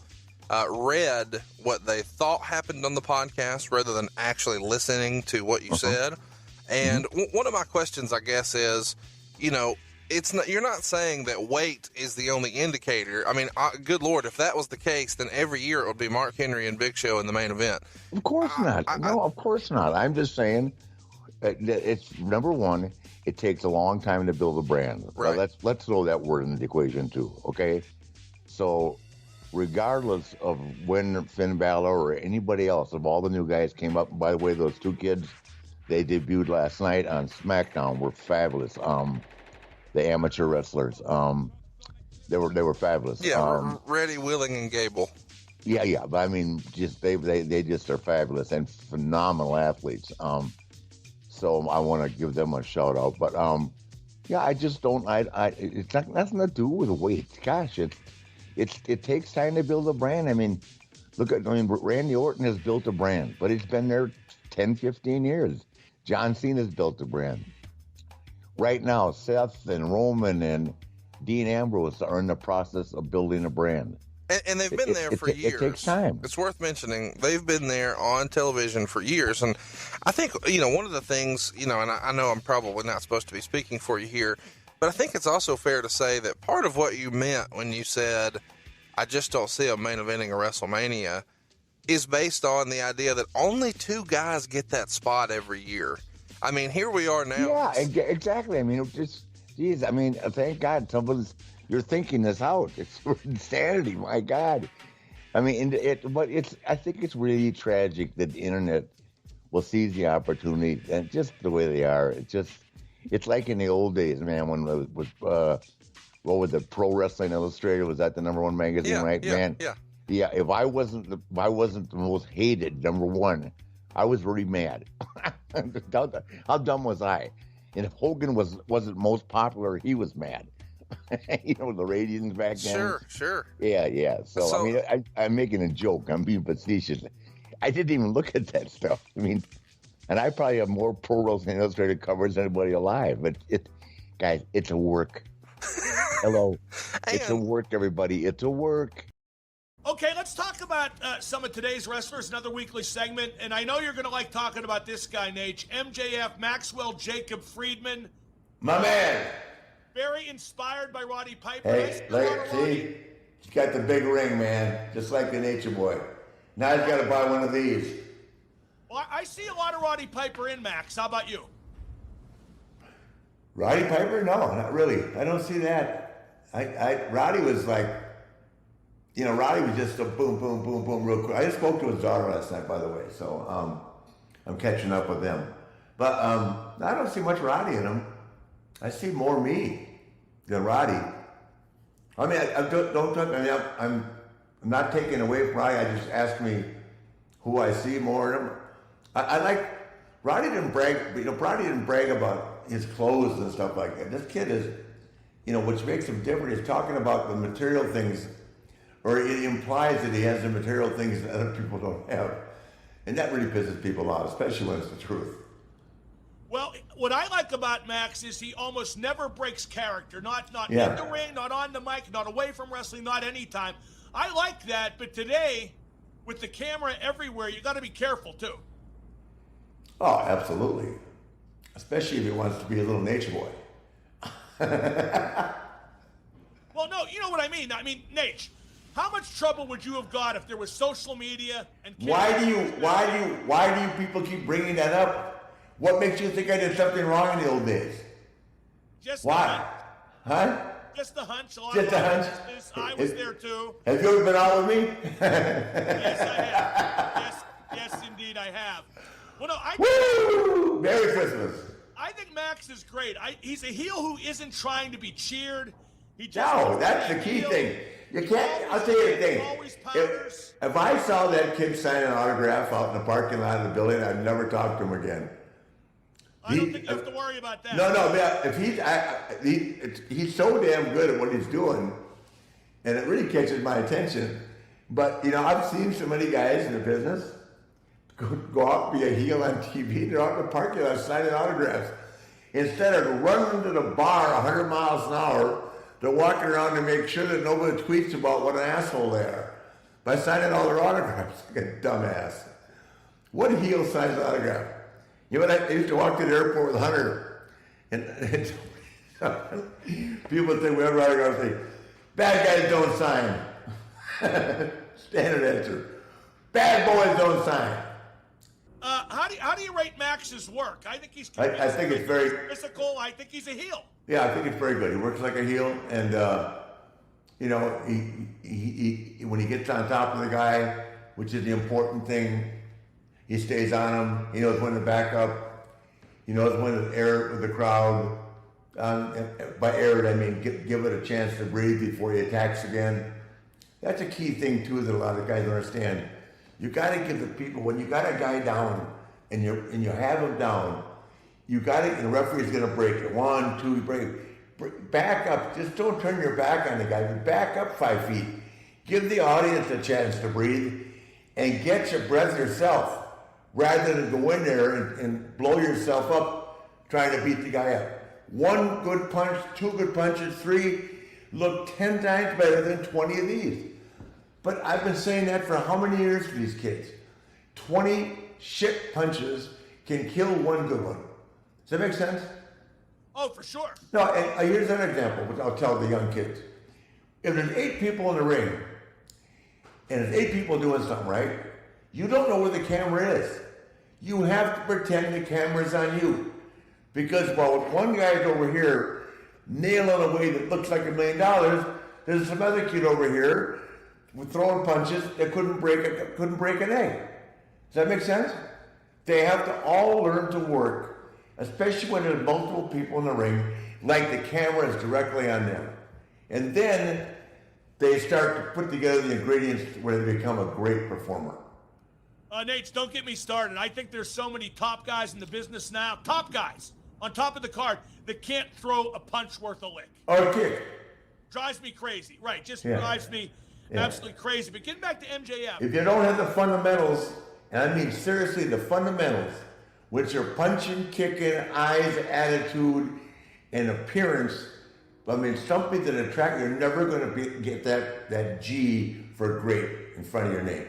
read what they thought happened on the podcast rather than actually listening to what you said. And one of my questions, I guess, is, it's not, you're not saying that weight is the only indicator. I mean, good Lord, if that was the case, then every year it would be Mark Henry and Big Show in the main event. Of course not. No, of course not. I'm just saying that it's, number one, it takes a long time to build a brand. Right. So let's throw that word in the equation too, okay? So regardless of when Finn Balor or anybody else, of all the new guys came up, by the way, those 2 kids, they debuted last night on SmackDown, were fabulous. The amateur wrestlers, they were fabulous. Yeah, Reddy, Willing, and Gable. Yeah. But I mean, just they just are fabulous and phenomenal athletes. So I want to give them a shout out. But yeah, I just don't. It's not nothing to do with weight. Gosh, it takes time to build a brand. I mean, Randy Orton has built a brand, but it's been there 10, 15 years. John Cena's built a brand. Right now, Seth and Roman and Dean Ambrose are in the process of building a brand. And they've been there for years. It takes time. It's worth mentioning. They've been there on television for years. And I think, one of the things, and I know I'm probably not supposed to be speaking for you here, but I think it's also fair to say that part of what you meant when you said, I just don't see a main eventing a WrestleMania, is based on the idea that only 2 guys get that spot every year. I mean, here we are now. Yeah, exactly. I mean, thank God you're thinking this out. It's insanity, my God. I mean, I think it's really tragic that the internet will seize the opportunity, and just the way they are. It's like in the old days, man, when it was, what was the Pro Wrestling Illustrated? Was that the #1 magazine, right? Yeah, man? Yeah. Yeah, if I wasn't the most hated, number one, I was really mad. How dumb was I? And if Hogan wasn't most popular, he was mad. You know, the ratings back then. Sure. Yeah. So I mean, I'm making a joke. I'm being facetious. I didn't even look at that stuff. I mean, and I probably have more Pro Wrestling Illustrated covers than anybody alive. But guys, it's a work. Hello, it's a work, everybody. It's a work. Okay, let's talk about some of today's wrestlers, another weekly segment. And I know you're going to like talking about this guy, Nate. MJF, Maxwell Jacob Friedman. My man. Very inspired by Roddy Piper. Hey, see, he's got the big ring, man, just like the Nature Boy. Now he's got to buy one of these. Well, I see a lot of Roddy Piper in, Max. How about you? Roddy Piper? No, not really. I don't see that. Roddy was like, you know, Roddy was just a boom, boom, boom, boom, real quick. I just spoke to his daughter last night, by the way, so I'm catching up with them. But I don't see much Roddy in him. I see more me than Roddy. I mean, I'm not taking away from Roddy. I just ask me who I see more in him. I like Roddy didn't brag. You know, Roddy didn't brag about his clothes and stuff like that. This kid is, you know, which makes him different. He's talking about the material things, or it implies that he has the material things that other people don't have, and that really pisses people off, especially when it's the truth. Well, what I like about Max is he almost never breaks character. Not in the ring, not on the mic, not away from wrestling, not anytime. I like that, but today, with the camera everywhere, you got to be careful too. Oh, absolutely. Especially if he wants to be a little Nature Boy. Well, no, you know what I mean. I mean, Nate, how much trouble would you have got if there was social media and why do you people keep bringing that up? What makes you think I did something wrong in the old days? Why? Huh? Just the hunch. Just the hunch. I was there too. Have you ever been out with me? Yes, I have. Yes, indeed, I have. Well, no, Woo! Merry Christmas. I think Max is great. He's a heel who isn't trying to be cheered. No, that's the key thing. You can't. I'll tell you the thing. If I saw that kid sign an autograph out in the parking lot of the building, I'd never talk to him again. I don't think you have to worry about that. No, man. If he's so damn good at what he's doing, and it really catches my attention. But you know, I've seen so many guys in the business go out and be a heel on TV. They're out in the parking lot signing autographs instead of running to the bar 100 miles an hour. They're walking around to make sure that nobody tweets about what an asshole they are by signing all their autographs. Like a dumbass. What heel signs an autograph? You know what? I used to walk to the airport with Hunter, and people think we have autographs. Say, bad guys don't sign. Standard answer. Bad boys don't sign. How do you rate Max's work? I think he's. I think it's very physical. I think he's a heel. Yeah, I think it's very good. He works like a heel, and you know, he when he gets on top of the guy, which is the important thing, he stays on him. He knows when to back up. He knows when to air it with the crowd. By air it, I mean give it a chance to breathe before he attacks again. That's a key thing too that a lot of guys don't understand. You got to give the people, when you got a guy down and you have him down, you got to, and the referee's going to break it. 1, 2, break. Back up. Just don't turn your back on the guy. Back up 5 feet. Give the audience a chance to breathe and get your breath yourself rather than go in there and blow yourself up trying to beat the guy up. 1 good punch, 2 good punches, 3 look 10 times better than 20 of these. But I've been saying that for how many years for these kids? 20 shit punches can kill 1 good one. Does that make sense? Oh, for sure. No, and here's an example, which I'll tell the young kids. If there's 8 people in the ring, and there's 8 people doing something right, you don't know where the camera is. You have to pretend the camera's on you. Because while one guy's over here nailing a way that looks like $1 million, there's some other kid over here with throwing punches that couldn't break an egg. Does that make sense? They have to all learn to work, especially when there's multiple people in the ring, like the camera is directly on them. And then they start to put together the ingredients where they become a great performer. Nate, don't get me started. I think there's so many top guys in the business now, top guys on top of the card, that can't throw a punch worth a lick. Or a kick. Drives me crazy. Right, just drives me absolutely crazy. But getting back to MJF. If you don't have the fundamentals, and I mean seriously the fundamentals, which are punching, kicking, eyes, attitude, and appearance, I mean, something that attracts, you're never going to get that G for great in front of your name.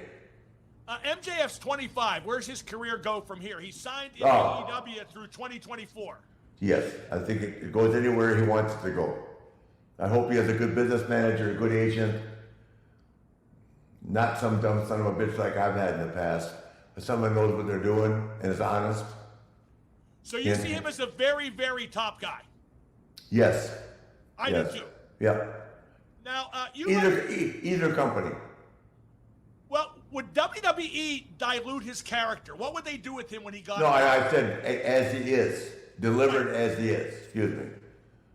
MJF's 25. Where's his career go from here? He signed in AEW through 2024. Yes, I think it goes anywhere he wants it to go. I hope he has a good business manager, a good agent, not some dumb son of a bitch like I've had in the past, but someone knows what they're doing and is honest. So you see him as a very, very top guy? Yes. I do too. Yeah. Now, either company. Well, would WWE dilute his character? What would they do with him when he got? No, I said as he is, delivered as he is. Excuse me.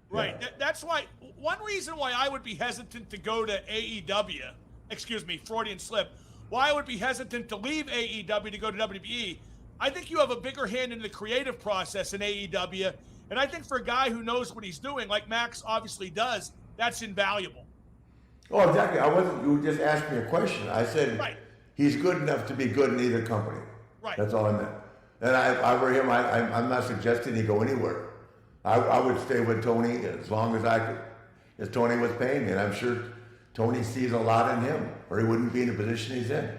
Right. Yeah. That's why. One reason why I would be hesitant to go to AEW. Excuse me, Freudian slip. Why I would be hesitant to leave AEW to go to WWE. I think you have a bigger hand in the creative process in AEW, and I think for a guy who knows what he's doing, like Max obviously does, that's invaluable. Oh, exactly. You just asked me a question. I said he's good enough to be good in either company. Right. That's all I meant. And I were him. I'm not suggesting he go anywhere. I would stay with Tony as long as I could, as Tony was paying me. And I'm sure Tony sees a lot in him, or he wouldn't be in the position he's in.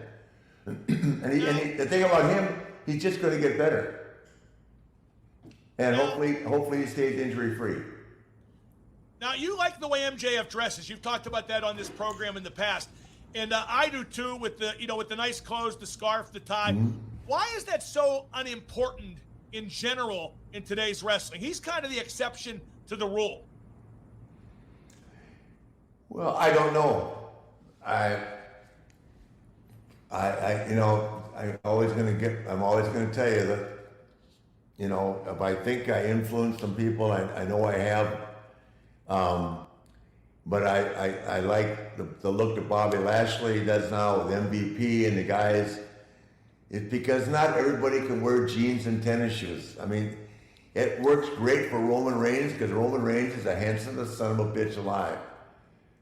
And the thing about him, he's just going to get better. And hopefully he stays injury free. Now, you like the way MJF dresses. You've talked about that on this program in the past. And I do too, with the nice clothes, the scarf, the tie. Mm-hmm. Why is that so unimportant in general in today's wrestling? He's kind of the exception to the rule. Well, I don't know. I'm always going to tell you that, if I think I influenced some people, I know I have. But I like the look that Bobby Lashley does now with MVP and the guys. It's because not everybody can wear jeans and tennis shoes. I mean, it works great for Roman Reigns because Roman Reigns is the handsomest son of a bitch alive.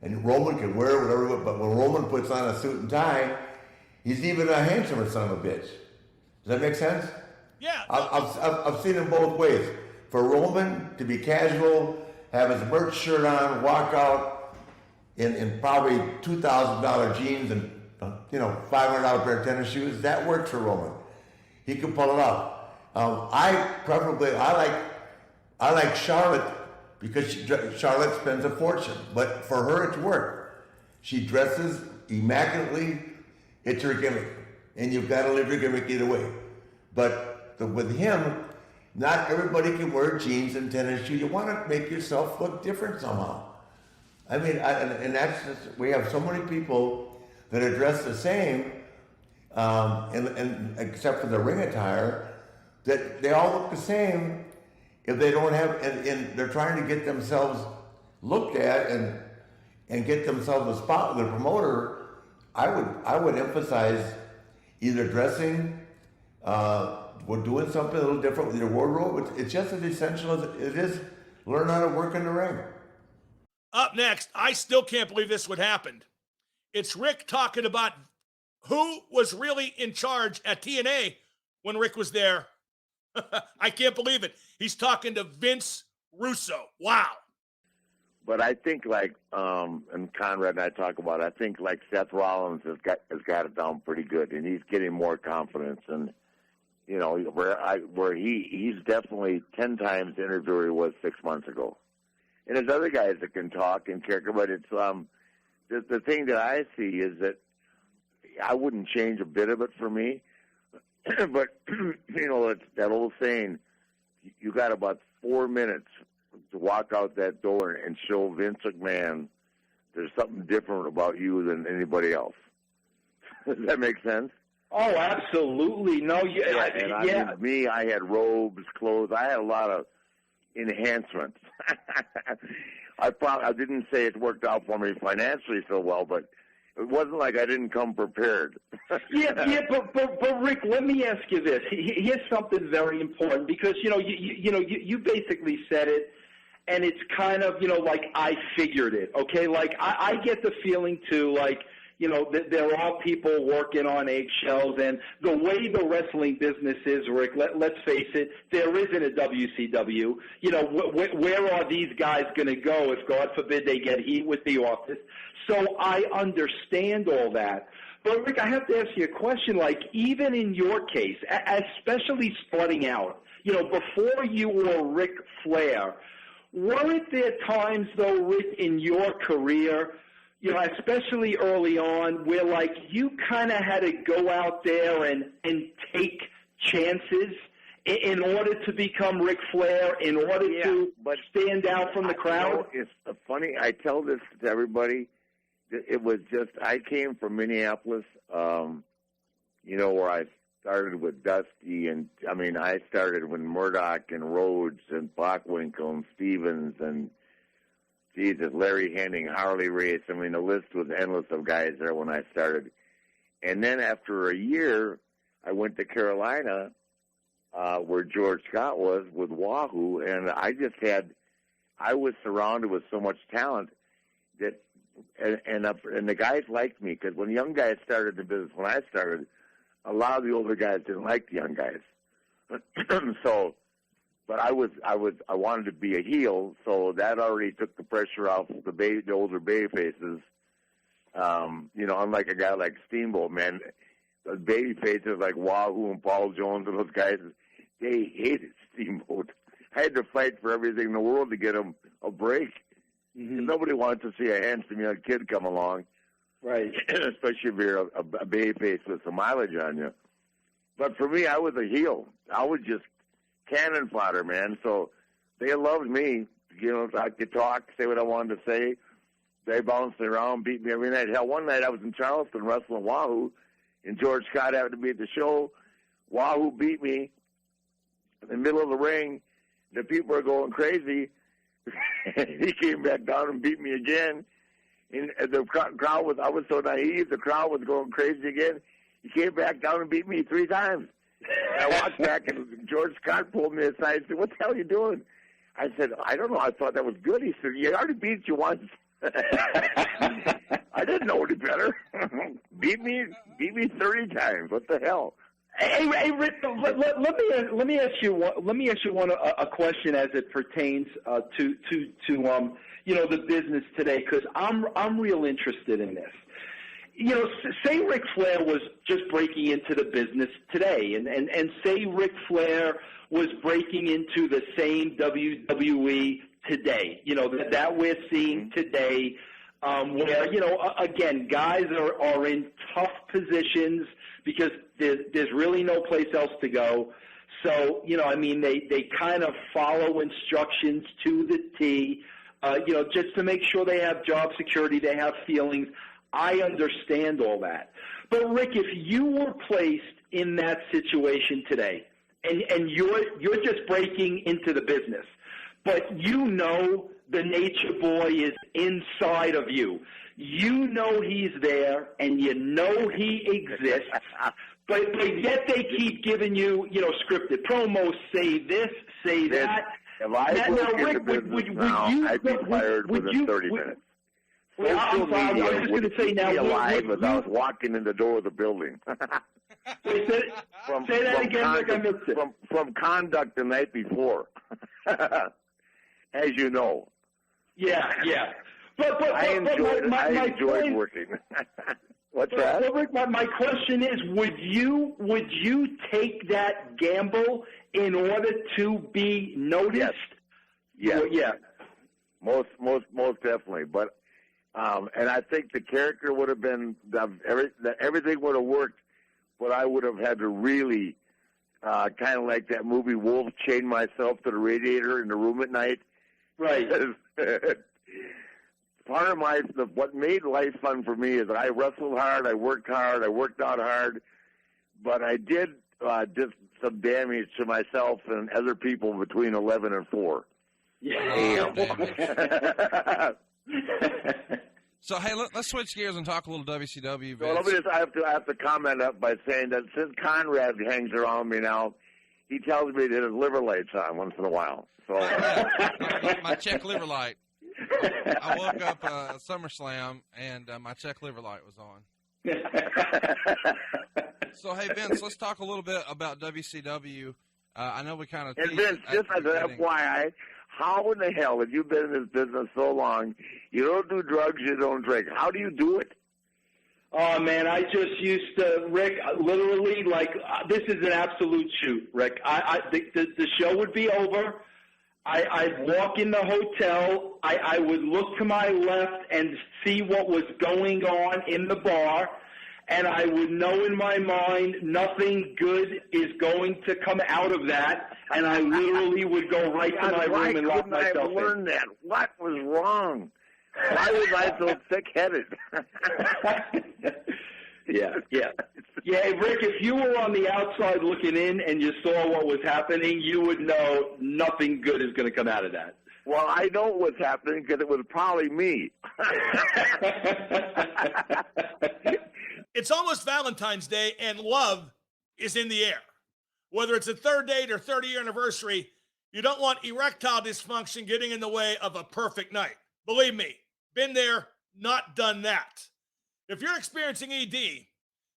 And Roman can wear whatever, but when Roman puts on a suit and tie, he's even a handsomer son of a bitch. Does that make sense? Yeah. I've seen it both ways. For Roman to be casual, have his merch shirt on, walk out in probably $2,000 jeans and $500 pair of tennis shoes, that works for Roman. He can pull it off. I like Charlotte because Charlotte spends a fortune, but for her it's work. She dresses immaculately. It's her gimmick, and you've got to live your gimmick either way. But with him, not everybody can wear jeans and tennis shoes. You want to make yourself look different somehow. I mean, and that's just, we have so many people that are dressed the same, and except for the ring attire, that they all look the same. If they don't have, and they're trying to get themselves looked at and get themselves a spot with a promoter, I would emphasize either dressing. We're doing something a little different with your wardrobe. It's just as essential as it is learn how to work in the ring. Up next, I still can't believe this would happen. It's Rick talking about who was really in charge at TNA when Rick was there. I can't believe it. He's talking to Vince Russo. Wow. But I think and Conrad and I talk about it, I think Seth Rollins has got it down pretty good, and he's getting more confidence. And where he's definitely 10 times the interviewer he was 6 months ago. And there's other guys that can talk and care, but it's the thing that I see is that I wouldn't change a bit of it for me. But it's that old saying, you got about 4 minutes to walk out that door and show Vince McMahon there's something different about you than anybody else. Does that make sense? Oh, absolutely. No, I had robes, clothes. I had a lot of enhancements. I didn't say it worked out for me financially so well, but it wasn't like I didn't come prepared. But Rick, let me ask you this. Here's something very important, because you basically said it, and it's kind of like I figured it. Okay, like I get the feeling too, like there are people working on eggshells, and the way the wrestling business is, Rick, let's face it, there isn't a WCW. Where are these guys going to go if, God forbid, they get heat with the office? So I understand all that. But, Rick, I have to ask you a question, like, even in your case, especially starting out, before you were Ric Flair, weren't there times, though, Rick, in your career, especially early on, where, like, you kind of had to go out there and take chances in order to become Ric Flair, in order to stand out from the crowd? It's funny. I tell this to everybody. It was just, I came from Minneapolis, where I started with Dusty, and, I started with Murdoch and Rhodes and Bockwinkel and Stevens and, Jesus, Larry Henning, Harley Race. The list was endless of guys there when I started. And then after a year, I went to Carolina, where George Scott was with Wahoo, and I was surrounded with so much talent that, and the guys liked me, because when young guys started the business, when I started, a lot of the older guys didn't like the young guys. But I wanted to be a heel, so that already took the pressure off the older baby faces. Unlike a guy like Steamboat, man, the baby faces like Wahoo and Paul Jones and those guys, they hated Steamboat. I had to fight for everything in the world to get him a break. Mm-hmm. Nobody wanted to see a handsome young kid come along, right? Especially if you're a baby face with some mileage on you. But for me, I was a heel. I was just cannon fodder, man. So they loved me. I could talk, say what I wanted to say. They bounced me around, beat me every night. Hell, one night I was in Charleston wrestling Wahoo, and George Scott happened to be at the show. Wahoo beat me in the middle of the ring. The people were going crazy. He came back down and beat me again. And the crowd was, I was so naive, the crowd was going crazy again. He came back down and beat me 3 times. I walked back, and George Scott pulled me aside and said, "What the hell are you doing?" I said, "I don't know. I thought that was good." He said, "You already beat you once." I didn't know any better. beat me 30 times. What the hell? Hey, Rick, let me ask you a question as it pertains to the business today, because I'm real interested in this. Say Ric Flair was just breaking into the business today, and say Ric Flair was breaking into the same WWE today, that we're seeing today, where, again, guys are in tough positions because there's really no place else to go. So, they kind of follow instructions to the T, just to make sure they have job security, they have feelings. I understand all that. But, Rick, if you were placed in that situation today, and you're just breaking into the business, but the Nature Boy is inside of you. You know he's there, and you know he exists, but yet they keep giving you, scripted promos, say this, say that. If I was in the business now, I'd be fired within 30 minutes. Social media would keep me alive as I was walking in the door of the building. Say that again, Rick, I missed it. From conduct the night before, as you know. Yeah. But I enjoyed working. What's that? Well, Rick, my question is, would you take that gamble in order to be noticed? Yes. Yeah. Most definitely. But and I think the character would have been everything would have worked, but I would have had to really kind of like that movie Wolf, chain myself to the radiator in the room at night. Right. Part of what made life fun for me is I wrestled hard, I worked out hard, but I did some damage to myself and other people between 11 and 4. So hey, let's switch gears and talk a little WCW. So let me just, I have to comment up by saying that since Conrad hangs around me now, he tells me that his liver light's on once in a while. So my check liver light. I woke up at SummerSlam and my check liver light was on. So hey Vince, let's talk a little bit about WCW. I know we kind of. And Vince, just as an FYI, how in the hell have you been in this business so long? You don't do drugs, you don't drink. How do you do it? Oh, man, I just used to, Rick, literally, like, this is an absolute shoot, Rick. The show would be over. I'd walk in the hotel. I would look to my left and see what was going on in the bar, and I would know in my mind nothing good is going to come out of that, and I literally would go right to my room and lock myself in. I learned that. What was wrong? Why was I so thick-headed? Yeah. Rick, if you were on the outside looking in and you saw what was happening, you would know nothing good is going to come out of that. Well, I know what's happening because it was probably me. It's almost Valentine's Day, and love is in the air. Whether it's a third date or 30-year anniversary, you don't want erectile dysfunction getting in the way of a perfect night. Believe me, been there, not done that. If you're experiencing ED,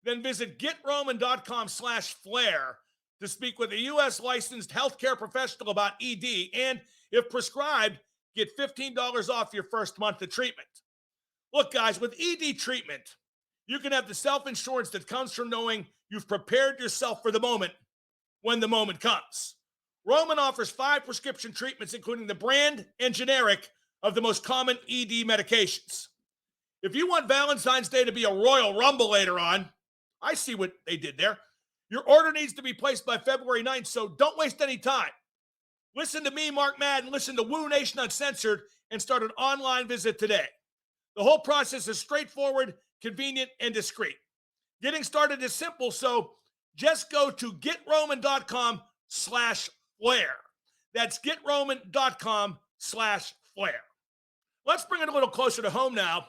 then visit GetRoman.com/Flair to speak with a U.S. licensed healthcare professional about ED, and if prescribed, get $15 off your first month of treatment. Look, guys, with ED treatment, you can have the self-insurance that comes from knowing you've prepared yourself for the moment when the moment comes. Roman offers 5 prescription treatments, including the brand and generic of the most common ED medications. If you want Valentine's Day to be a Royal Rumble later on, I see what they did there. Your order needs to be placed by February 9th, so don't waste any time. Listen to me, Mark Madden, listen to Woo Nation Uncensored, and start an online visit today. The whole process is straightforward, convenient, and discreet. Getting started is simple, so just go to GetRoman.com/Flair. That's GetRoman.com/Flair. Let's bring it a little closer to home now.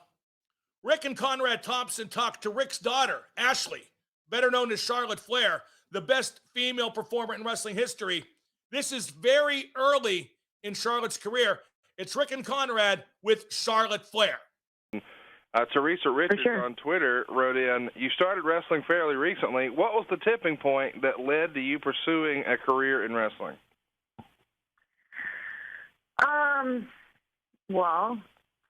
Rick and Conrad Thompson talked to Rick's daughter, Ashley, better known as Charlotte Flair, the best female performer in wrestling history. This is very early in Charlotte's career. It's Rick and Conrad with Charlotte Flair. Teresa Richards on Twitter wrote in, you started wrestling fairly recently. What was the tipping point that led to you pursuing a career in wrestling? Well,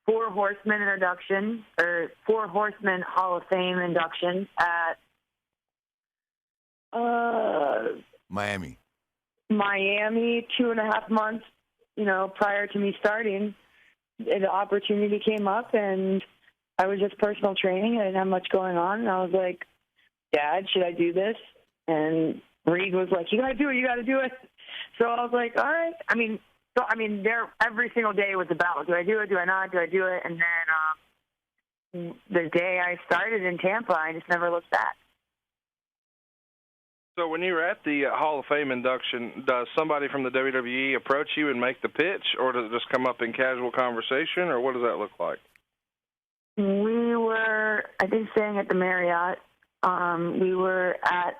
4 Horsemen induction, or 4 Horsemen Hall of Fame induction at Miami, 2.5 months, prior to me starting. The opportunity came up, and I was just personal training. I didn't have much going on, and I was like, Dad, should I do this? And Reed was like, you got to do it. So I was like, all right. There every single day was a battle. Do I do it? Do I not? Do I do it? And then the day I started in Tampa, I just never looked back. So when you were at the Hall of Fame induction, does somebody from the WWE approach you and make the pitch, or does it just come up in casual conversation, or what does that look like? We were, I think, staying at the Marriott. We were at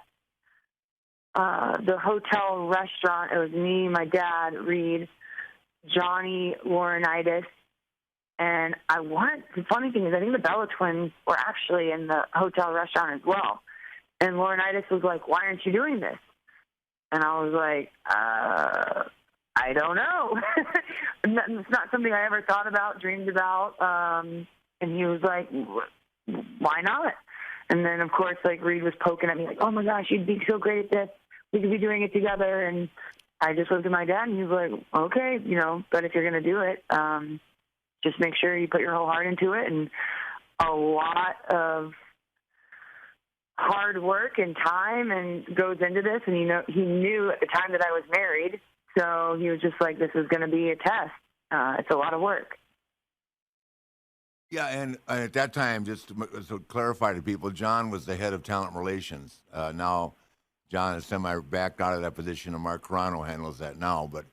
the hotel restaurant. It was me, my dad, Reed, Johnny Laurinaitis, and the funny thing is I think the Bella twins were actually in the hotel restaurant as well. And Laurinaitis was like, why aren't you doing this? And I was like, I don't know. It's not something I ever thought about, dreamed about. And he was like, why not? And then, of course, Reed was poking at me like, oh, my gosh, you'd be so great at this. We could be doing it together. And I just looked at my dad, and he was like, okay, but if you're going to do it, just make sure you put your whole heart into it. And a lot of hard work and time and goes into this. And, he knew at the time that I was married. So he was just like, this is going to be a test. It's a lot of work. Yeah, and at that time, just to clarify to people, John was the head of talent relations. Now, John is semi-backed out of that position, and Mark Carano handles that now. But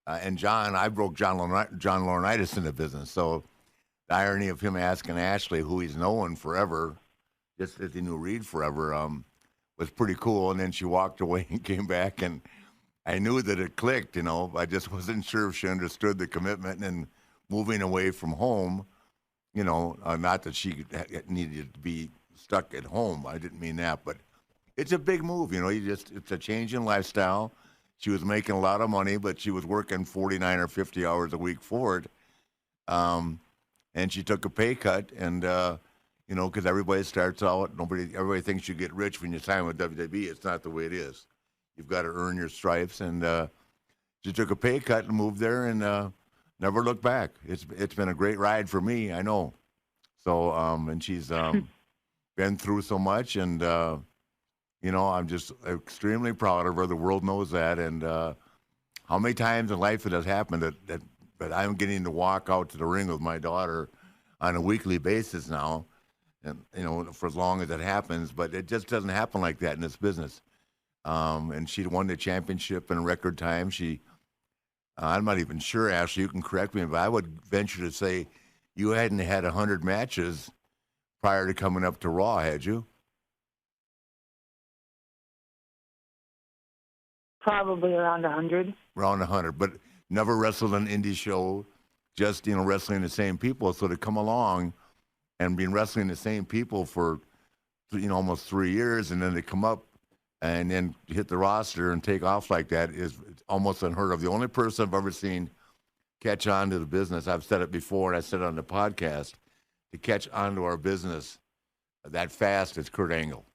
And I broke John Laurinaitis in the business. So the irony of him asking Ashley, who he's known forever, just as he knew Reed forever, was pretty cool. And then she walked away and came back, and I knew that it clicked, I just wasn't sure if she understood the commitment and moving away from home, not that she needed to be stuck at home. I didn't mean that, but it's a big move. It's a change in lifestyle. She was making a lot of money, but she was working 49 or 50 hours a week for it. And she took a pay cut, and, because everybody starts out, everybody thinks you get rich when you sign with WWE. It's not the way it is. You've got to earn your stripes. And she took a pay cut and moved there and never looked back. It's been a great ride for me, I know. So, and she's been through so much, and, I'm just extremely proud of her. The world knows that. And how many times in life it has happened that I'm getting to walk out to the ring with my daughter on a weekly basis now, and for as long as it happens. But it just doesn't happen like that in this business. And she won the championship in record time. I'm not even sure, Ashley, you can correct me, but I would venture to say you hadn't had 100 matches prior to coming up to Raw, had you? Probably around 100. Around 100, but never wrestled an indie show, just, wrestling the same people. So to come along and been wrestling the same people for, almost 3 years, and then to come up and then hit the roster and take off like that is almost unheard of. The only person I've ever seen catch on to the business, I've said it before, and I said it on the podcast, to catch on to our business that fast is Kurt Angle.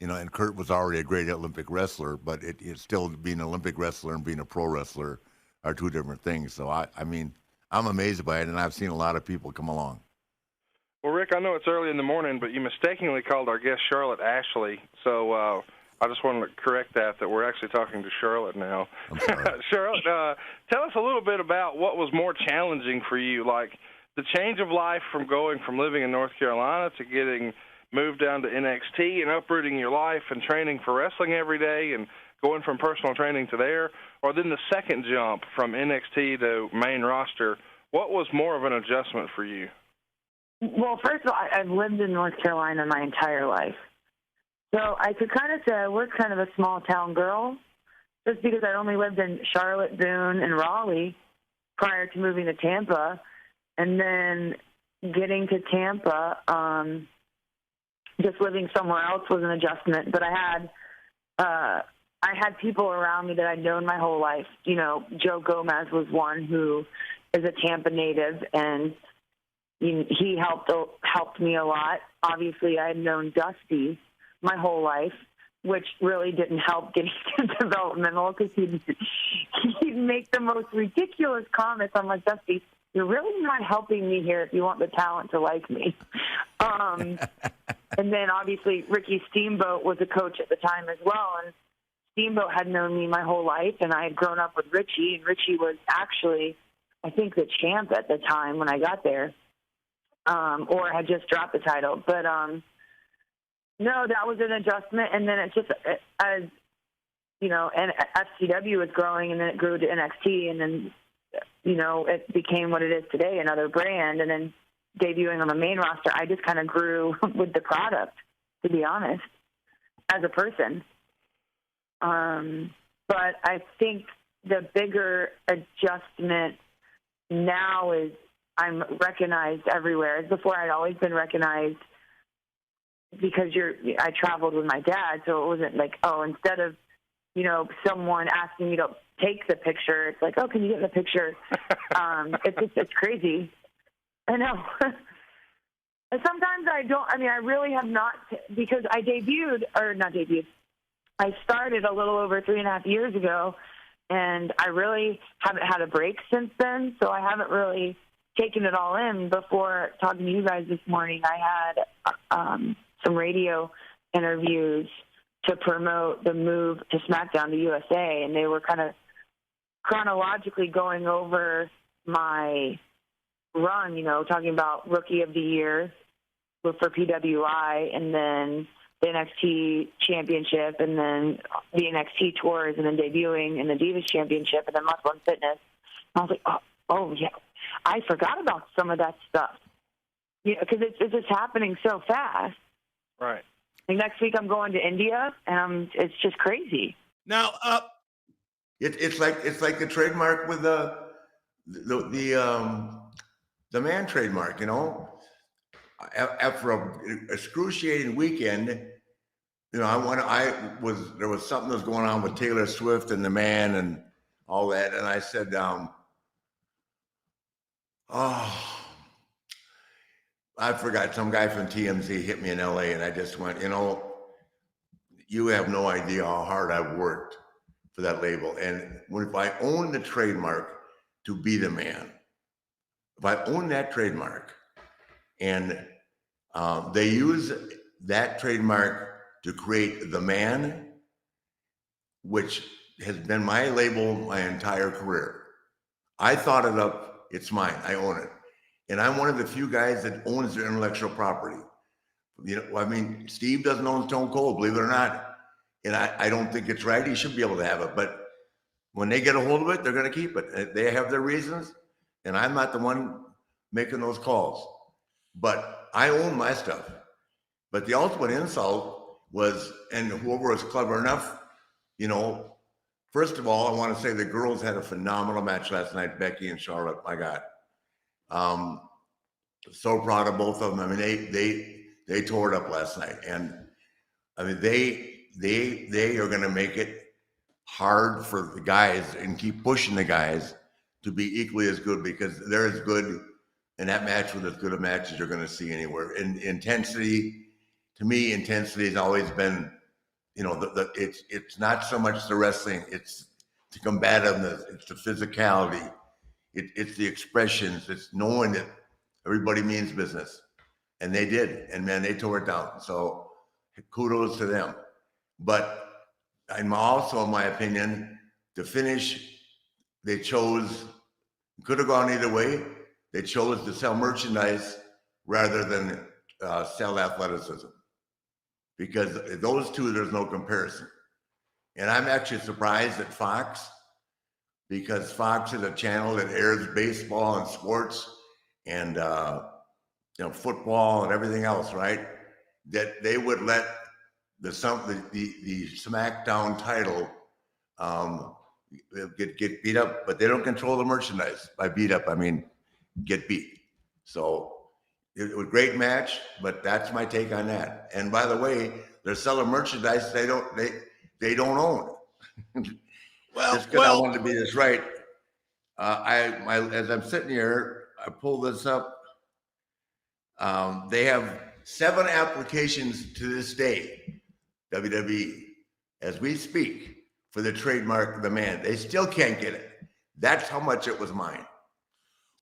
And Kurt was already a great Olympic wrestler, but it's still being an Olympic wrestler and being a pro wrestler are two different things. So, I'm amazed by it, and I've seen a lot of people come along. Well, Rick, I know it's early in the morning, but you mistakenly called our guest Charlotte Ashley, so I just wanted to correct that we're actually talking to Charlotte now. I'm sorry. Charlotte, tell us a little bit about what was more challenging for you, like the change of life from going from living in North Carolina to getting moved down to NXT and uprooting your life and training for wrestling every day and going from personal training to there, or then the second jump from NXT to main roster. What was more of an adjustment for you? Well, first of all, I've lived in North Carolina my entire life. So I could kind of say I was kind of a small-town girl just because I only lived in Charlotte, Boone, and Raleigh prior to moving to Tampa. And then getting to Tampa, just living somewhere else was an adjustment. But I had people around me that I'd known my whole life. Joe Gomez was one who is a Tampa native, and he helped me a lot. Obviously, I had known Dusty my whole life, which really didn't help getting to developmental because he'd make the most ridiculous comments. I'm like, Dusty, you're really not helping me here if you want the talent to like me. And then, obviously, Ricky Steamboat was a coach at the time as well, and Steamboat had known me my whole life, and I had grown up with Richie, and Richie was actually, I think, the champ at the time when I got there. Or had just dropped the title. But, no, that was an adjustment. And then it's just, as, and FCW was growing, and then it grew to NXT, and then, it became what it is today, another brand. And then debuting on the main roster, I just kind of grew with the product, to be honest, as a person. But I think the bigger adjustment now is I'm recognized everywhere. As before, I'd always been recognized because I traveled with my dad, so it wasn't like, instead of, someone asking me to take the picture, it's like, oh, can you get in the picture? It's crazy. I know. And sometimes I really have not, because I started a little over 3.5 years ago, and I really haven't had a break since then, so I haven't really taken it all in. Before talking to you guys this morning, I had some radio interviews to promote the move to SmackDown to USA, and they were kind of chronologically going over my run, talking about Rookie of the Year for PWI, and then the NXT Championship and then the NXT Tours and then debuting in the Divas Championship and then Muscle and Fitness. And I was like, oh yeah, I forgot about some of that stuff. Yeah, because it's just happening so fast. Right. Like next week I'm going to India, and it's just crazy. Now, it's like the trademark with the man trademark. You know, after a excruciating weekend, you know, there was something that was going on with Taylor Swift and the man and all that, and I said, I forgot, some guy from TMZ hit me in LA, and I just went, you know, you have no idea how hard I've worked for that label. And if I own the trademark to be the man, if I own that trademark and they use that trademark to create the man, which has been my label my entire career. I thought it up, it's mine, I own it. And I'm one of the few guys that owns their intellectual property. You know, I mean, Steve doesn't own Stone Cold, believe it or not. And I don't think it's right. He should be able to have it. But when they get a hold of it, they're going to keep it. They have their reasons. And I'm not the one making those calls. But I own my stuff. But the ultimate insult was, and whoever was clever enough, you know, first of all, I want to say the girls had a phenomenal match last night, Becky and Charlotte. My God. So proud of both of them. I mean, they tore it up last night, and I mean, they are going to make it hard for the guys and keep pushing the guys to be equally as good, because they're as good in that match with as good a match as you're going to see anywhere. And intensity, to me, intensity has always been, you know, it's not so much the wrestling, it's the combativeness, it's the physicality. It's the expressions. It's knowing that everybody means business. And they did. And, man, they tore it down. So kudos to them. But also, in my opinion, the finish, they chose, could have gone either way. They chose to sell merchandise rather than sell athleticism. Because those two, there's no comparison. And I'm actually surprised that Fox, because Fox is a channel that airs baseball and sports and you know, football and everything else, right? That they would let the SmackDown title get beat up, but they don't control the merchandise. By beat up, I mean get beat. So it was a great match, but that's my take on that. And by the way, they're selling merchandise they don't own. Just because I wanted to be this right. As I'm sitting here, I pull this up. They have 7 applications to this day, WWE, as we speak, for the trademark of the man. They still can't get it. That's how much it was mine.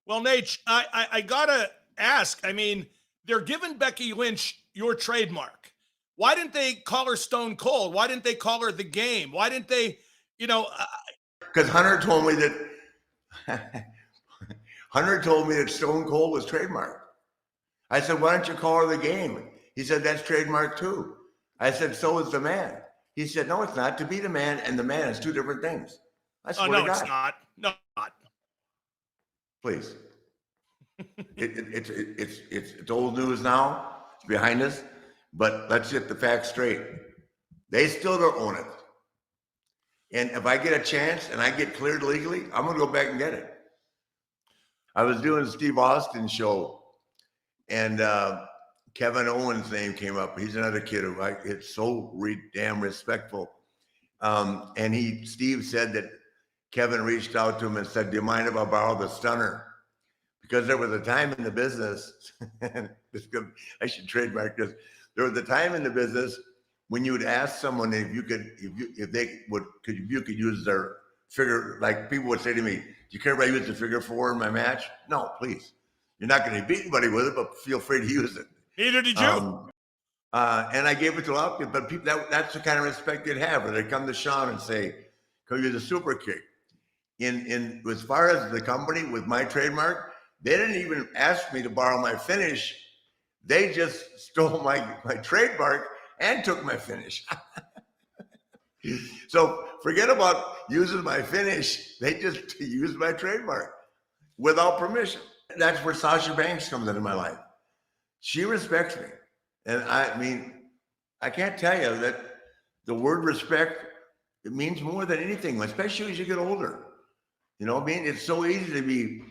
Well, Nate, I gotta ask. I mean, they're giving Becky Lynch your trademark. Why didn't they call her Stone Cold? Why didn't they call her The Game? Why didn't they, you know? Because Hunter told me that Stone Cold was trademarked. I said, why don't you call her The Game? He said, that's trademark too. I said, so is the man. He said, no, it's not. To be the man and the man is 2 different things. I swear to God. It's not. No, it's not. Please. It's old news now. It's behind us. But let's get the facts straight. They still don't own it. And if I get a chance and I get cleared legally, I'm going to go back and get it. I was doing Steve Austin's show, and Kevin Owens' name came up. He's another kid who it's so damn respectful. And Steve said that Kevin reached out to him and said, do you mind if I borrow the stunner? Because there was a time in the business, I should trademark this. There was a time in the business when you would ask someone if you could use their figure, like people would say to me, do you care if I use the figure 4 in my match? No, please. You're not going to beat anybody with it, but feel free to use it. Neither did you. And I gave it to a lot of people, but people, that's the kind of respect they'd have. Or they'd come to Sean and say, can you use a super kick? In as far as the company with my trademark, they didn't even ask me to borrow my finish. They just stole my trademark and took my finish. So forget about using my finish. They just used my trademark without permission. That's where Sasha Banks comes into my life. She respects me. And I mean, I can't tell you that the word respect, it means more than anything, especially as you get older. You know what I mean? It's so easy to be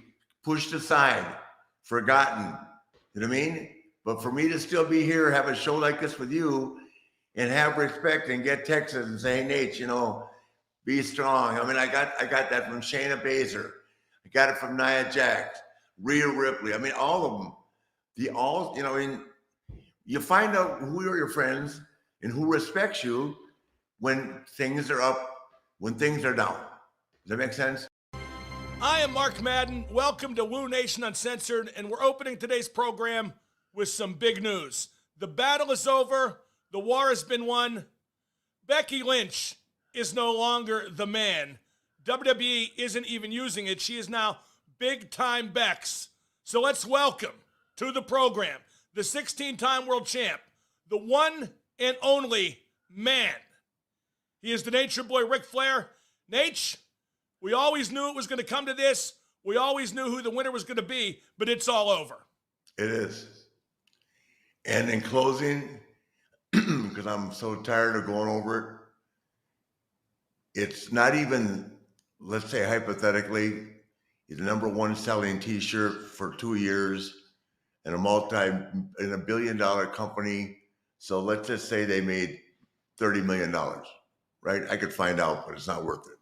pushed aside, forgotten. You know what I mean? But for me to still be here, have a show like this with you, and have respect and get texts and say, hey, Nate, you know, be strong. I mean, I got that from Shayna Baszler. I got it from Nia Jax, Rhea Ripley. I mean, all of them. You know, I mean, you find out who are your friends and who respects you when things are up, when things are down. Does that make sense? I am Mark Madden. Welcome to Woo Nation Uncensored, and we're opening today's program with some big news. The battle is over. The war has been won. Becky Lynch is no longer the man. WWE isn't even using it. She is now Big Time Bex. So let's welcome to the program the 16-time world champ, the one and only man. He is the Nature Boy Ric Flair. Nate, we always knew it was going to come to this. We always knew who the winner was going to be, but it's all over. It is. And in closing, because I'm so tired of going over it, it's not even, let's say hypothetically, he's the number one selling T-shirt for 2 years in a $1 billion company. So let's just say they made $30 million, right? I could find out, but it's not worth it.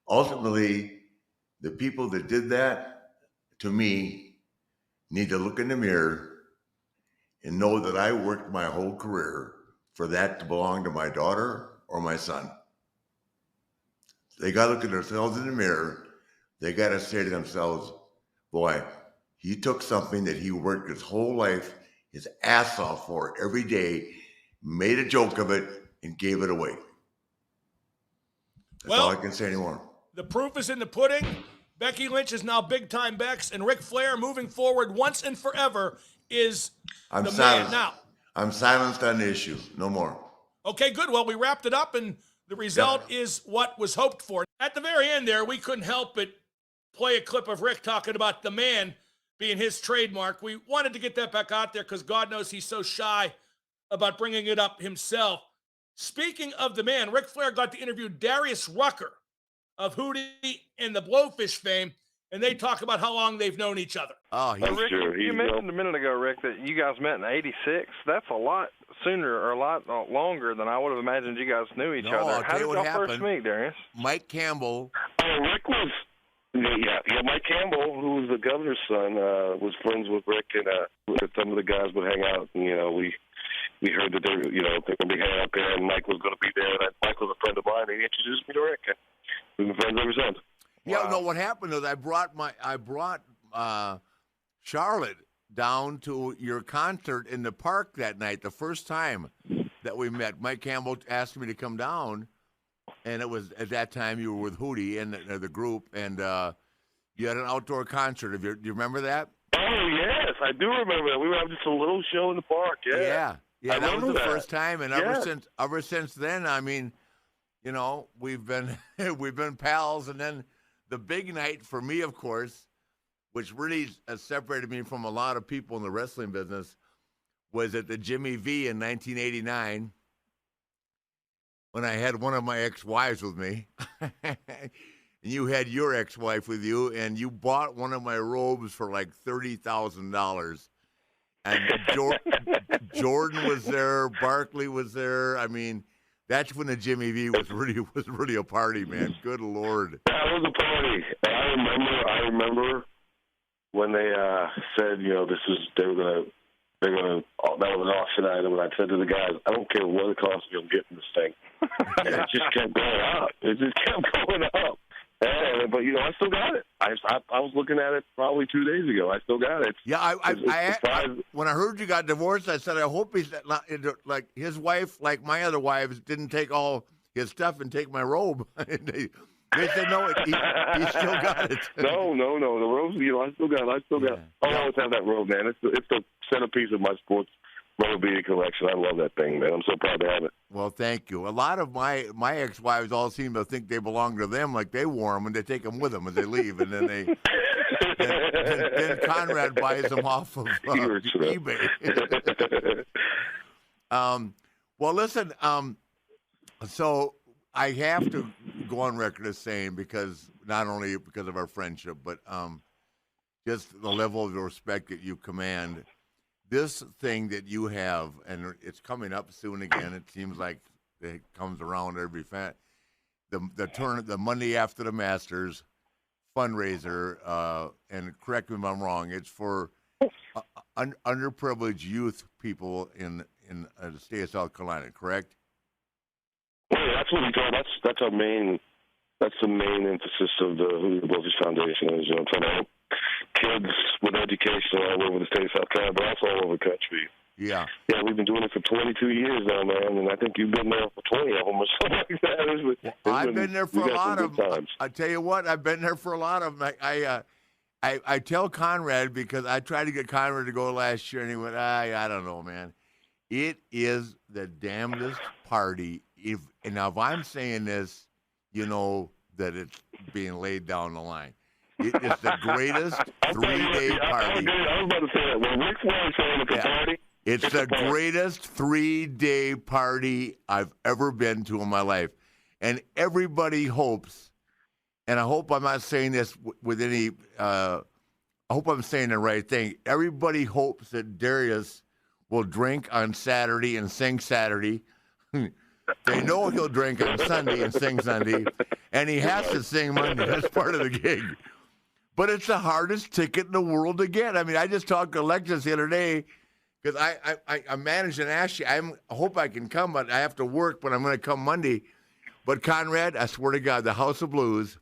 Ultimately, the people that did that, to me, need to look in the mirror and know that I worked my whole career for that to belong to my daughter or my son. They got to look at themselves in the mirror. They got to say to themselves, boy, he took something that he worked his whole life, his ass off for every day, made a joke of it, and gave it away. That's all I can say anymore. The proof is in the pudding. Becky Lynch is now Big Time Bex, and Ric Flair, moving forward once and forever, is the man now. I'm silenced on the issue. No more. Okay, good. Well, we wrapped it up, and the result is what was hoped for. At the very end there, we couldn't help but play a clip of Rick talking about the man being his trademark. We wanted to get that back out there because God knows he's so shy about bringing it up himself. Speaking of the man, Ric Flair got to interview Darius Rucker of Hootie and the Blowfish fame, and they talk about how long they've known each other. Oh, Rick, you mentioned a minute ago, Rick, that you guys met in '86. That's a lot sooner or a lot longer than I would have imagined you guys knew each other. How did y'all first meet, Darius? Mike Campbell. Rick was, Mike Campbell, who was the governor's son, was friends with Rick, and some of the guys would hang out. And, we heard that they were going to be hanging out there, and Mike was going to be there. And Mike was a friend of mine, and he introduced me to Rick. We've been friends ever since. Yeah, no. What happened is I brought Charlotte down to your concert in the park that night. The first time that we met, Mike Campbell asked me to come down, and it was at that time you were with Hootie and the group, and you had an outdoor concert. Do you remember that? Oh yes, I do remember that. We were having just a little show in the park. Yeah. That was the first time, and ever since then, I mean, we've been pals, and then. The big night for me, of course, which really separated me from a lot of people in the wrestling business, was at the Jimmy V in 1989 when I had one of my ex-wives with me. And you had your ex-wife with you, and you bought one of my robes for like $30,000. And Jordan was there, Barkley was there. I mean, that's when the Jimmy V was really a party, man. Good Lord. That was a party. I remember when they said, they're gonna that was an auction item, and I said to the guys, I don't care what it costs me, I'm getting this thing. And it just kept going up. It just kept going up. And, but I still got it. I was looking at it probably 2 days ago. I still got it. Yeah, I when I heard you got divorced, I said I hope he's not like his wife, like my other wives, didn't take all his stuff and take my robe. They said no, he still got it. No, the robe. I still got it. I still got. I always have that robe, man. It's the centerpiece of my sports memorabilia collection. I love that thing, man. I'm so proud to have it. Well, thank you. A lot of my ex-wives all seem to think they belong to them, like they wore them and they take them with them as they leave, and then then Conrad buys them off of eBay. Well, listen. So I have to go on record as saying, because not only because of our friendship, but just the level of respect that you command. This thing that you have, and it's coming up soon again. It seems like it comes around every the Monday after the Masters fundraiser. And correct me if I'm wrong. It's for underprivileged youth people in the state of South Carolina. Correct? Well, that's what we do. That's our main. That's the main emphasis of the Who the Blowfish Foundation is. Trying to help kids with education all over the state of South Carolina, but also all over the country. Yeah. Yeah, we've been doing it for 22 years now, man, and I think you've been there for 20 of them or something like that. I've been there for a lot of them. I tell you what, I've been there for a lot of them. I tell Conrad, because I tried to get Conrad to go last year, and he went, I don't know, man. It is the damnedest party. If I'm saying this, you know that it's being laid down the line. It is the greatest 3-day party. I was about to say that. When Ric Flair showing at the party, it's the greatest 3-day party I've ever been to in my life. And everybody hopes, and I hope I'm not saying this with any, I hope I'm saying the right thing. Everybody hopes that Darius will drink on Saturday and sing Saturday. They know he'll drink on Sunday and sing Sunday, and he has to sing Monday. That's part of the gig. But it's the hardest ticket in the world to get. I mean, I just talked to Alexis the other day, because I managed and asked you. I hope I can come, but I have to work, but I'm going to come Monday. But Conrad, I swear to God, the House of Blues,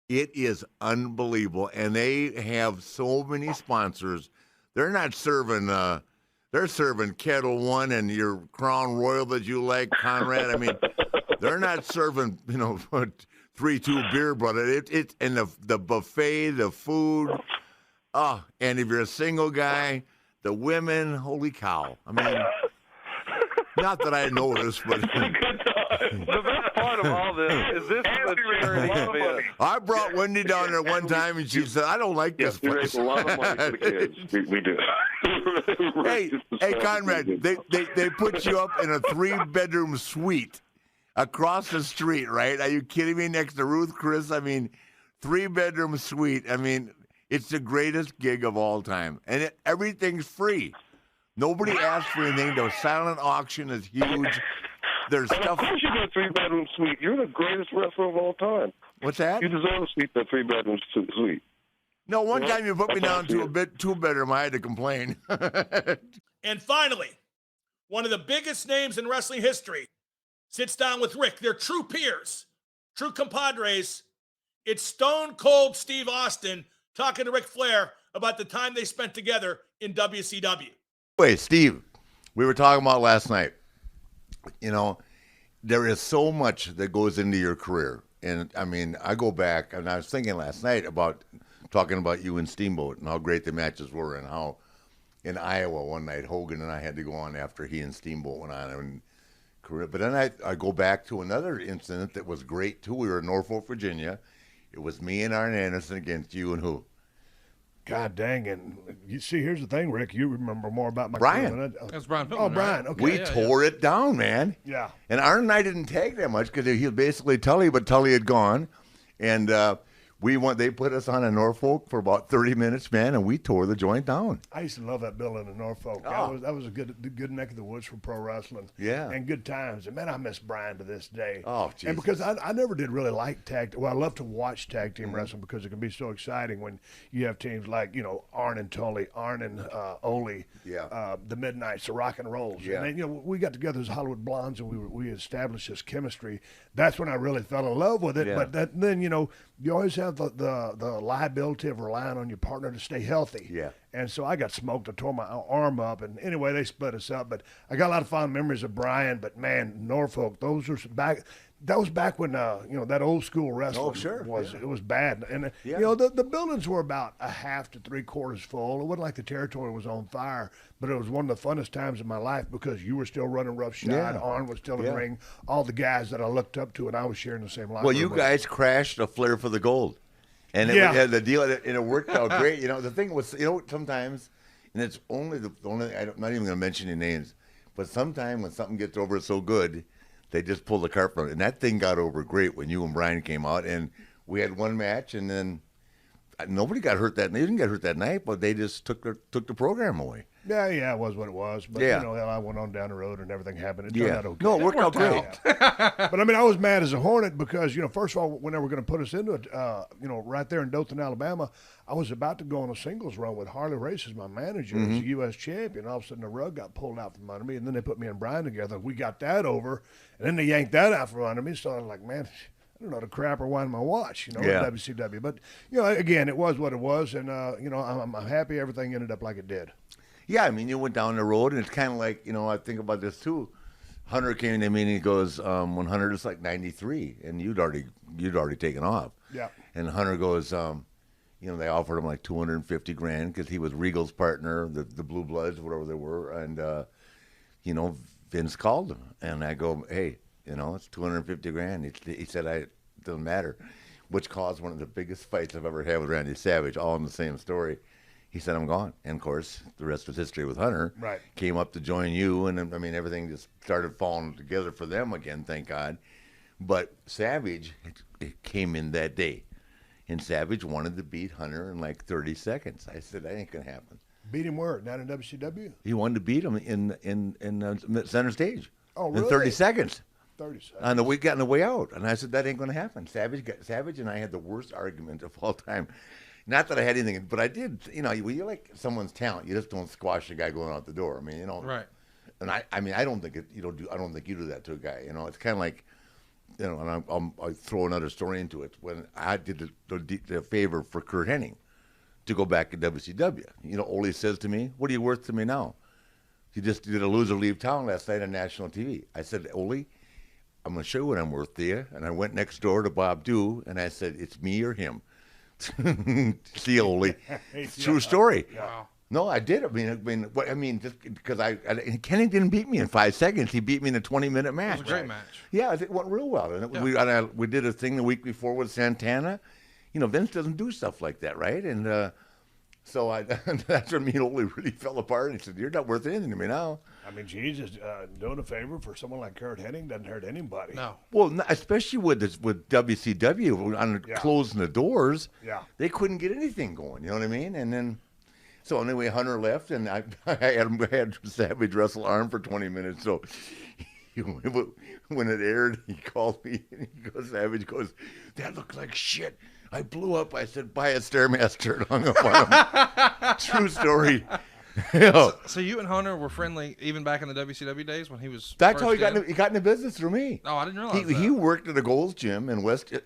it is unbelievable. And they have so many sponsors. They're not serving, they're serving Kettle One and your Crown Royal that you like, Conrad. I mean, they're not serving, 3-2 beer, brother. It's and the buffet, the food. Oh, and if you're a single guy, the women, holy cow. I mean, not that I noticed, but the best part of all this is this is the charity event. I brought Wendy down there one time, and she said, "I don't like this place." We raise a lot of money for the kids. We do. Hey, Conrad, they put you up in a 3-bedroom suite across the street, right? Are you kidding me? Next to Ruth Chris, I mean, 3-bedroom suite. I mean, it's the greatest gig of all time, and everything's free. Nobody asks for anything. The silent auction is huge. There's stuff. Of course, you get a 3-bedroom suite. You're the greatest wrestler of all time. What's that? You deserve a suite, that 3-bedroom suite. No, one time you put me down to a bit 2-bedroom. I had to complain. And finally, one of the biggest names in wrestling history sits down with Rick. They're true peers, true compadres. It's Stone Cold Steve Austin talking to Ric Flair about the time they spent together in WCW. Wait, Steve, we were talking about last night. There is so much that goes into your career. And, I mean, I go back, and I was thinking last night about talking about you and Steamboat and how great the matches were, and how in Iowa one night Hogan and I had to go on after he and Steamboat went on. And but then I go back to another incident that was great, too. We were in Norfolk, Virginia. It was me and Arn Anderson against you and who? God dang, and you see, here's the thing, Rick. You remember more about my Brian. career than That's Brian Pillman, Oh, Brian. right? Okay. We tore it down, man. Yeah. And Arn and I didn't tag that much because he was basically Tully, but Tully had gone. And they put us on in Norfolk for about 30 minutes, man, and we tore the joint down. I used to love that building in Norfolk. Oh. That was a good neck of the woods for pro wrestling. Yeah. And good times. And, man, I miss Brian to this day. Oh, Jesus. And because I never did really like I love to watch tag team wrestling because it can be so exciting when you have teams like, Arn and Tully, Arn and Ole, the Midnights, the Rock and Rolls. Yeah. And then, we got together as Hollywood Blondes and we established this chemistry. That's when I really fell in love with it. Yeah. But then, you always have the liability of relying on your partner to stay healthy. Yeah. And so I got smoked. I tore my arm up. And anyway, they split us up. But I got a lot of fond memories of Brian. But, man, Norfolk, those were back. That was back when that old school wrestling it was bad, and the buildings were about a half to 3/4 full. It wasn't like the territory was on fire, but it was one of the funnest times of my life because you were still running roughshod, Arn was still in the ring, all the guys that I looked up to, and I was sharing the same locker Well, room you with. guys crashed a Flair for the Gold, and the deal, and it worked out great. The thing was, sometimes, and it's only the only. I'm not even going to mention any names, but sometimes when something gets over so good, they just pull the carpet on it. And that thing got over great when you and Brian came out, and we had one match, and then nobody got hurt that night. They didn't get hurt that night, but they just took the program away. Yeah, it was what it was. But, I went on down the road and everything happened. It turned out okay. No, it worked out great. But, I mean, I was mad as a hornet because, first of all, when they were going to put us into it, right there in Dothan, Alabama, I was about to go on a singles run with Harley Race as my manager as a U.S. champion. All of a sudden, the rug got pulled out from under me, and then they put me and Brian together. We got that over, and then they yanked that out from under me. So I was like, man, I don't know the crap or wind my watch, in WCW. But, again, it was what it was, and, I'm happy everything ended up like it did. Yeah, I mean, you went down the road, and it's kind of like, I think about this too. Hunter came to me, and he goes, when Hunter was like 93, and you'd already taken off. Yeah. And Hunter goes, they offered him like $250,000 because he was Regal's partner, the Blue Bloods, whatever they were, and Vince called him, and I go, hey, it's $250,000. He said, it doesn't matter, which caused one of the biggest fights I've ever had with Randy Savage, all in the same story. He said, I'm gone. And, of course, the rest was history with Hunter. Right. Came up to join you, and, I mean, everything just started falling together for them again, thank God. But Savage came in that day, and Savage wanted to beat Hunter in like 30 seconds. I said, that ain't going to happen. Beat him where? Not in WCW? He wanted to beat him in center stage. Oh, really? In 30 seconds. 30 seconds. On the getting the way out. And I said, that ain't going to happen. Savage and I had the worst argument of all time. Not that I had anything, but I did. You like someone's talent. You just don't squash a guy going out the door. I mean, Right. And I don't think I don't think you do that to a guy. It's kind of like, and I'll throw another story into it. When I did the favor for Kurt Hennig to go back to WCW, Ole says to me, "What are you worth to me now?" He just did a loser leave town last night on national TV. I said, "Ole, I'm going to show you what I'm worth to you." And I went next door to Bob Dew, and I said, "It's me or him." See, Ole. True story. Wow. No, I did. I mean, just because Kenny didn't beat me in 5 seconds. He beat me in a 20-minute match. It was a great match. Yeah, it went real well. And we did a thing the week before with Santana. Vince doesn't do stuff like that, right? And so that's when me and Ole really fell apart. And he said, "You're not worth anything to me now." I mean, Jesus, doing a favor for someone like Kurt Hennig doesn't hurt anybody. No. Well, especially with WCW on closing the doors. Yeah. They couldn't get anything going. You know what I mean? And then, so anyway, Hunter left, and I had Savage wrestle Arn for 20 minutes. So when it aired, he called me, and Savage goes, "That looked like shit. I blew up." I said, "Buy a Stairmaster," and hung up on him. True story. So you and Hunter were friendly even back in the WCW days when he was. That's how he got in the business through me. Oh, I didn't realize that. He worked at a Gold's Gym in Westchester,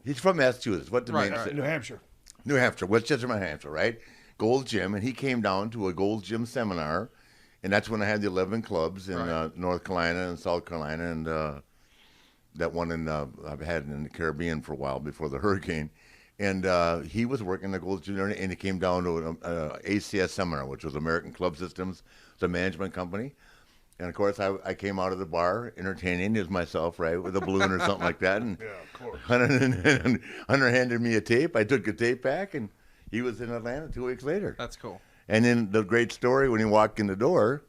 he's from Massachusetts. What Right. New Hampshire. New Hampshire, Westchester, New Hampshire, right? Gold's Gym, and he came down to a Gold's Gym seminar, and that's when I had the 11 clubs in North Carolina and South Carolina, and that one I've had in the Caribbean for a while before the hurricane. And he was working at Gold's Gym, and he came down to an ACS seminar, which was American Club Systems. It's a management company. And, of course, I came out of the bar entertaining as myself, right, with a balloon or something like that. And yeah, of course. Hunter handed me a tape. I took the tape back, and he was in Atlanta 2 weeks later. That's cool. And then the great story, when he walked in the door,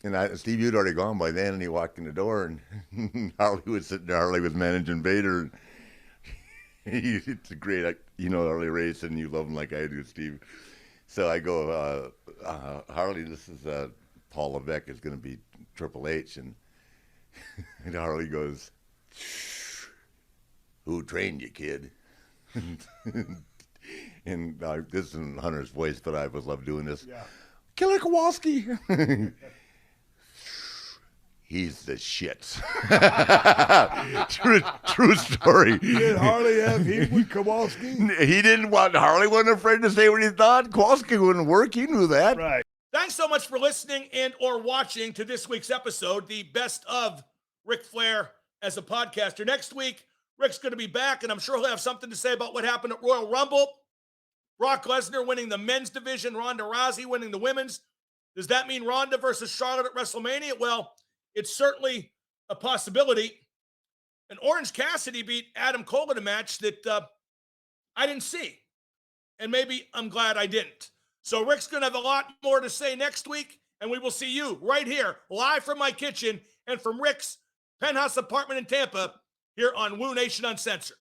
and Steve, you'd already gone by then, and he walked in the door, and Harley was sitting there. Harley was managing Vader. It's a great, Harley Race, and you love him like I do, Steve. So I go, Harley, this is Paul Levesque is going to be Triple H, and Harley goes, "Who trained you, kid?" And this is in Hunter's voice, but I always love doing this. Yeah. Killer Kowalski. He's the shits. True story. Did Harley have heat with Kowalski? He didn't want, Harley wasn't afraid to say what he thought. Kowalski wouldn't work. He knew that. Right. Thanks Thanks so much for listening and or watching to this week's episode, the best of Ric Flair as a podcaster. Next week, Ric's going to be back, and I'm sure he'll have something to say about what happened at Royal Rumble. Brock Lesnar winning the men's division, Ronda Rousey winning the women's. Does that mean Ronda versus Charlotte at WrestleMania? Well, it's certainly a possibility. And Orange Cassidy beat Adam Cole in a match that I didn't see. And maybe I'm glad I didn't. So Ric's going to have a lot more to say next week, and we will see you right here, live from my kitchen and from Ric's penthouse apartment in Tampa, here on Woo Nation Uncensored.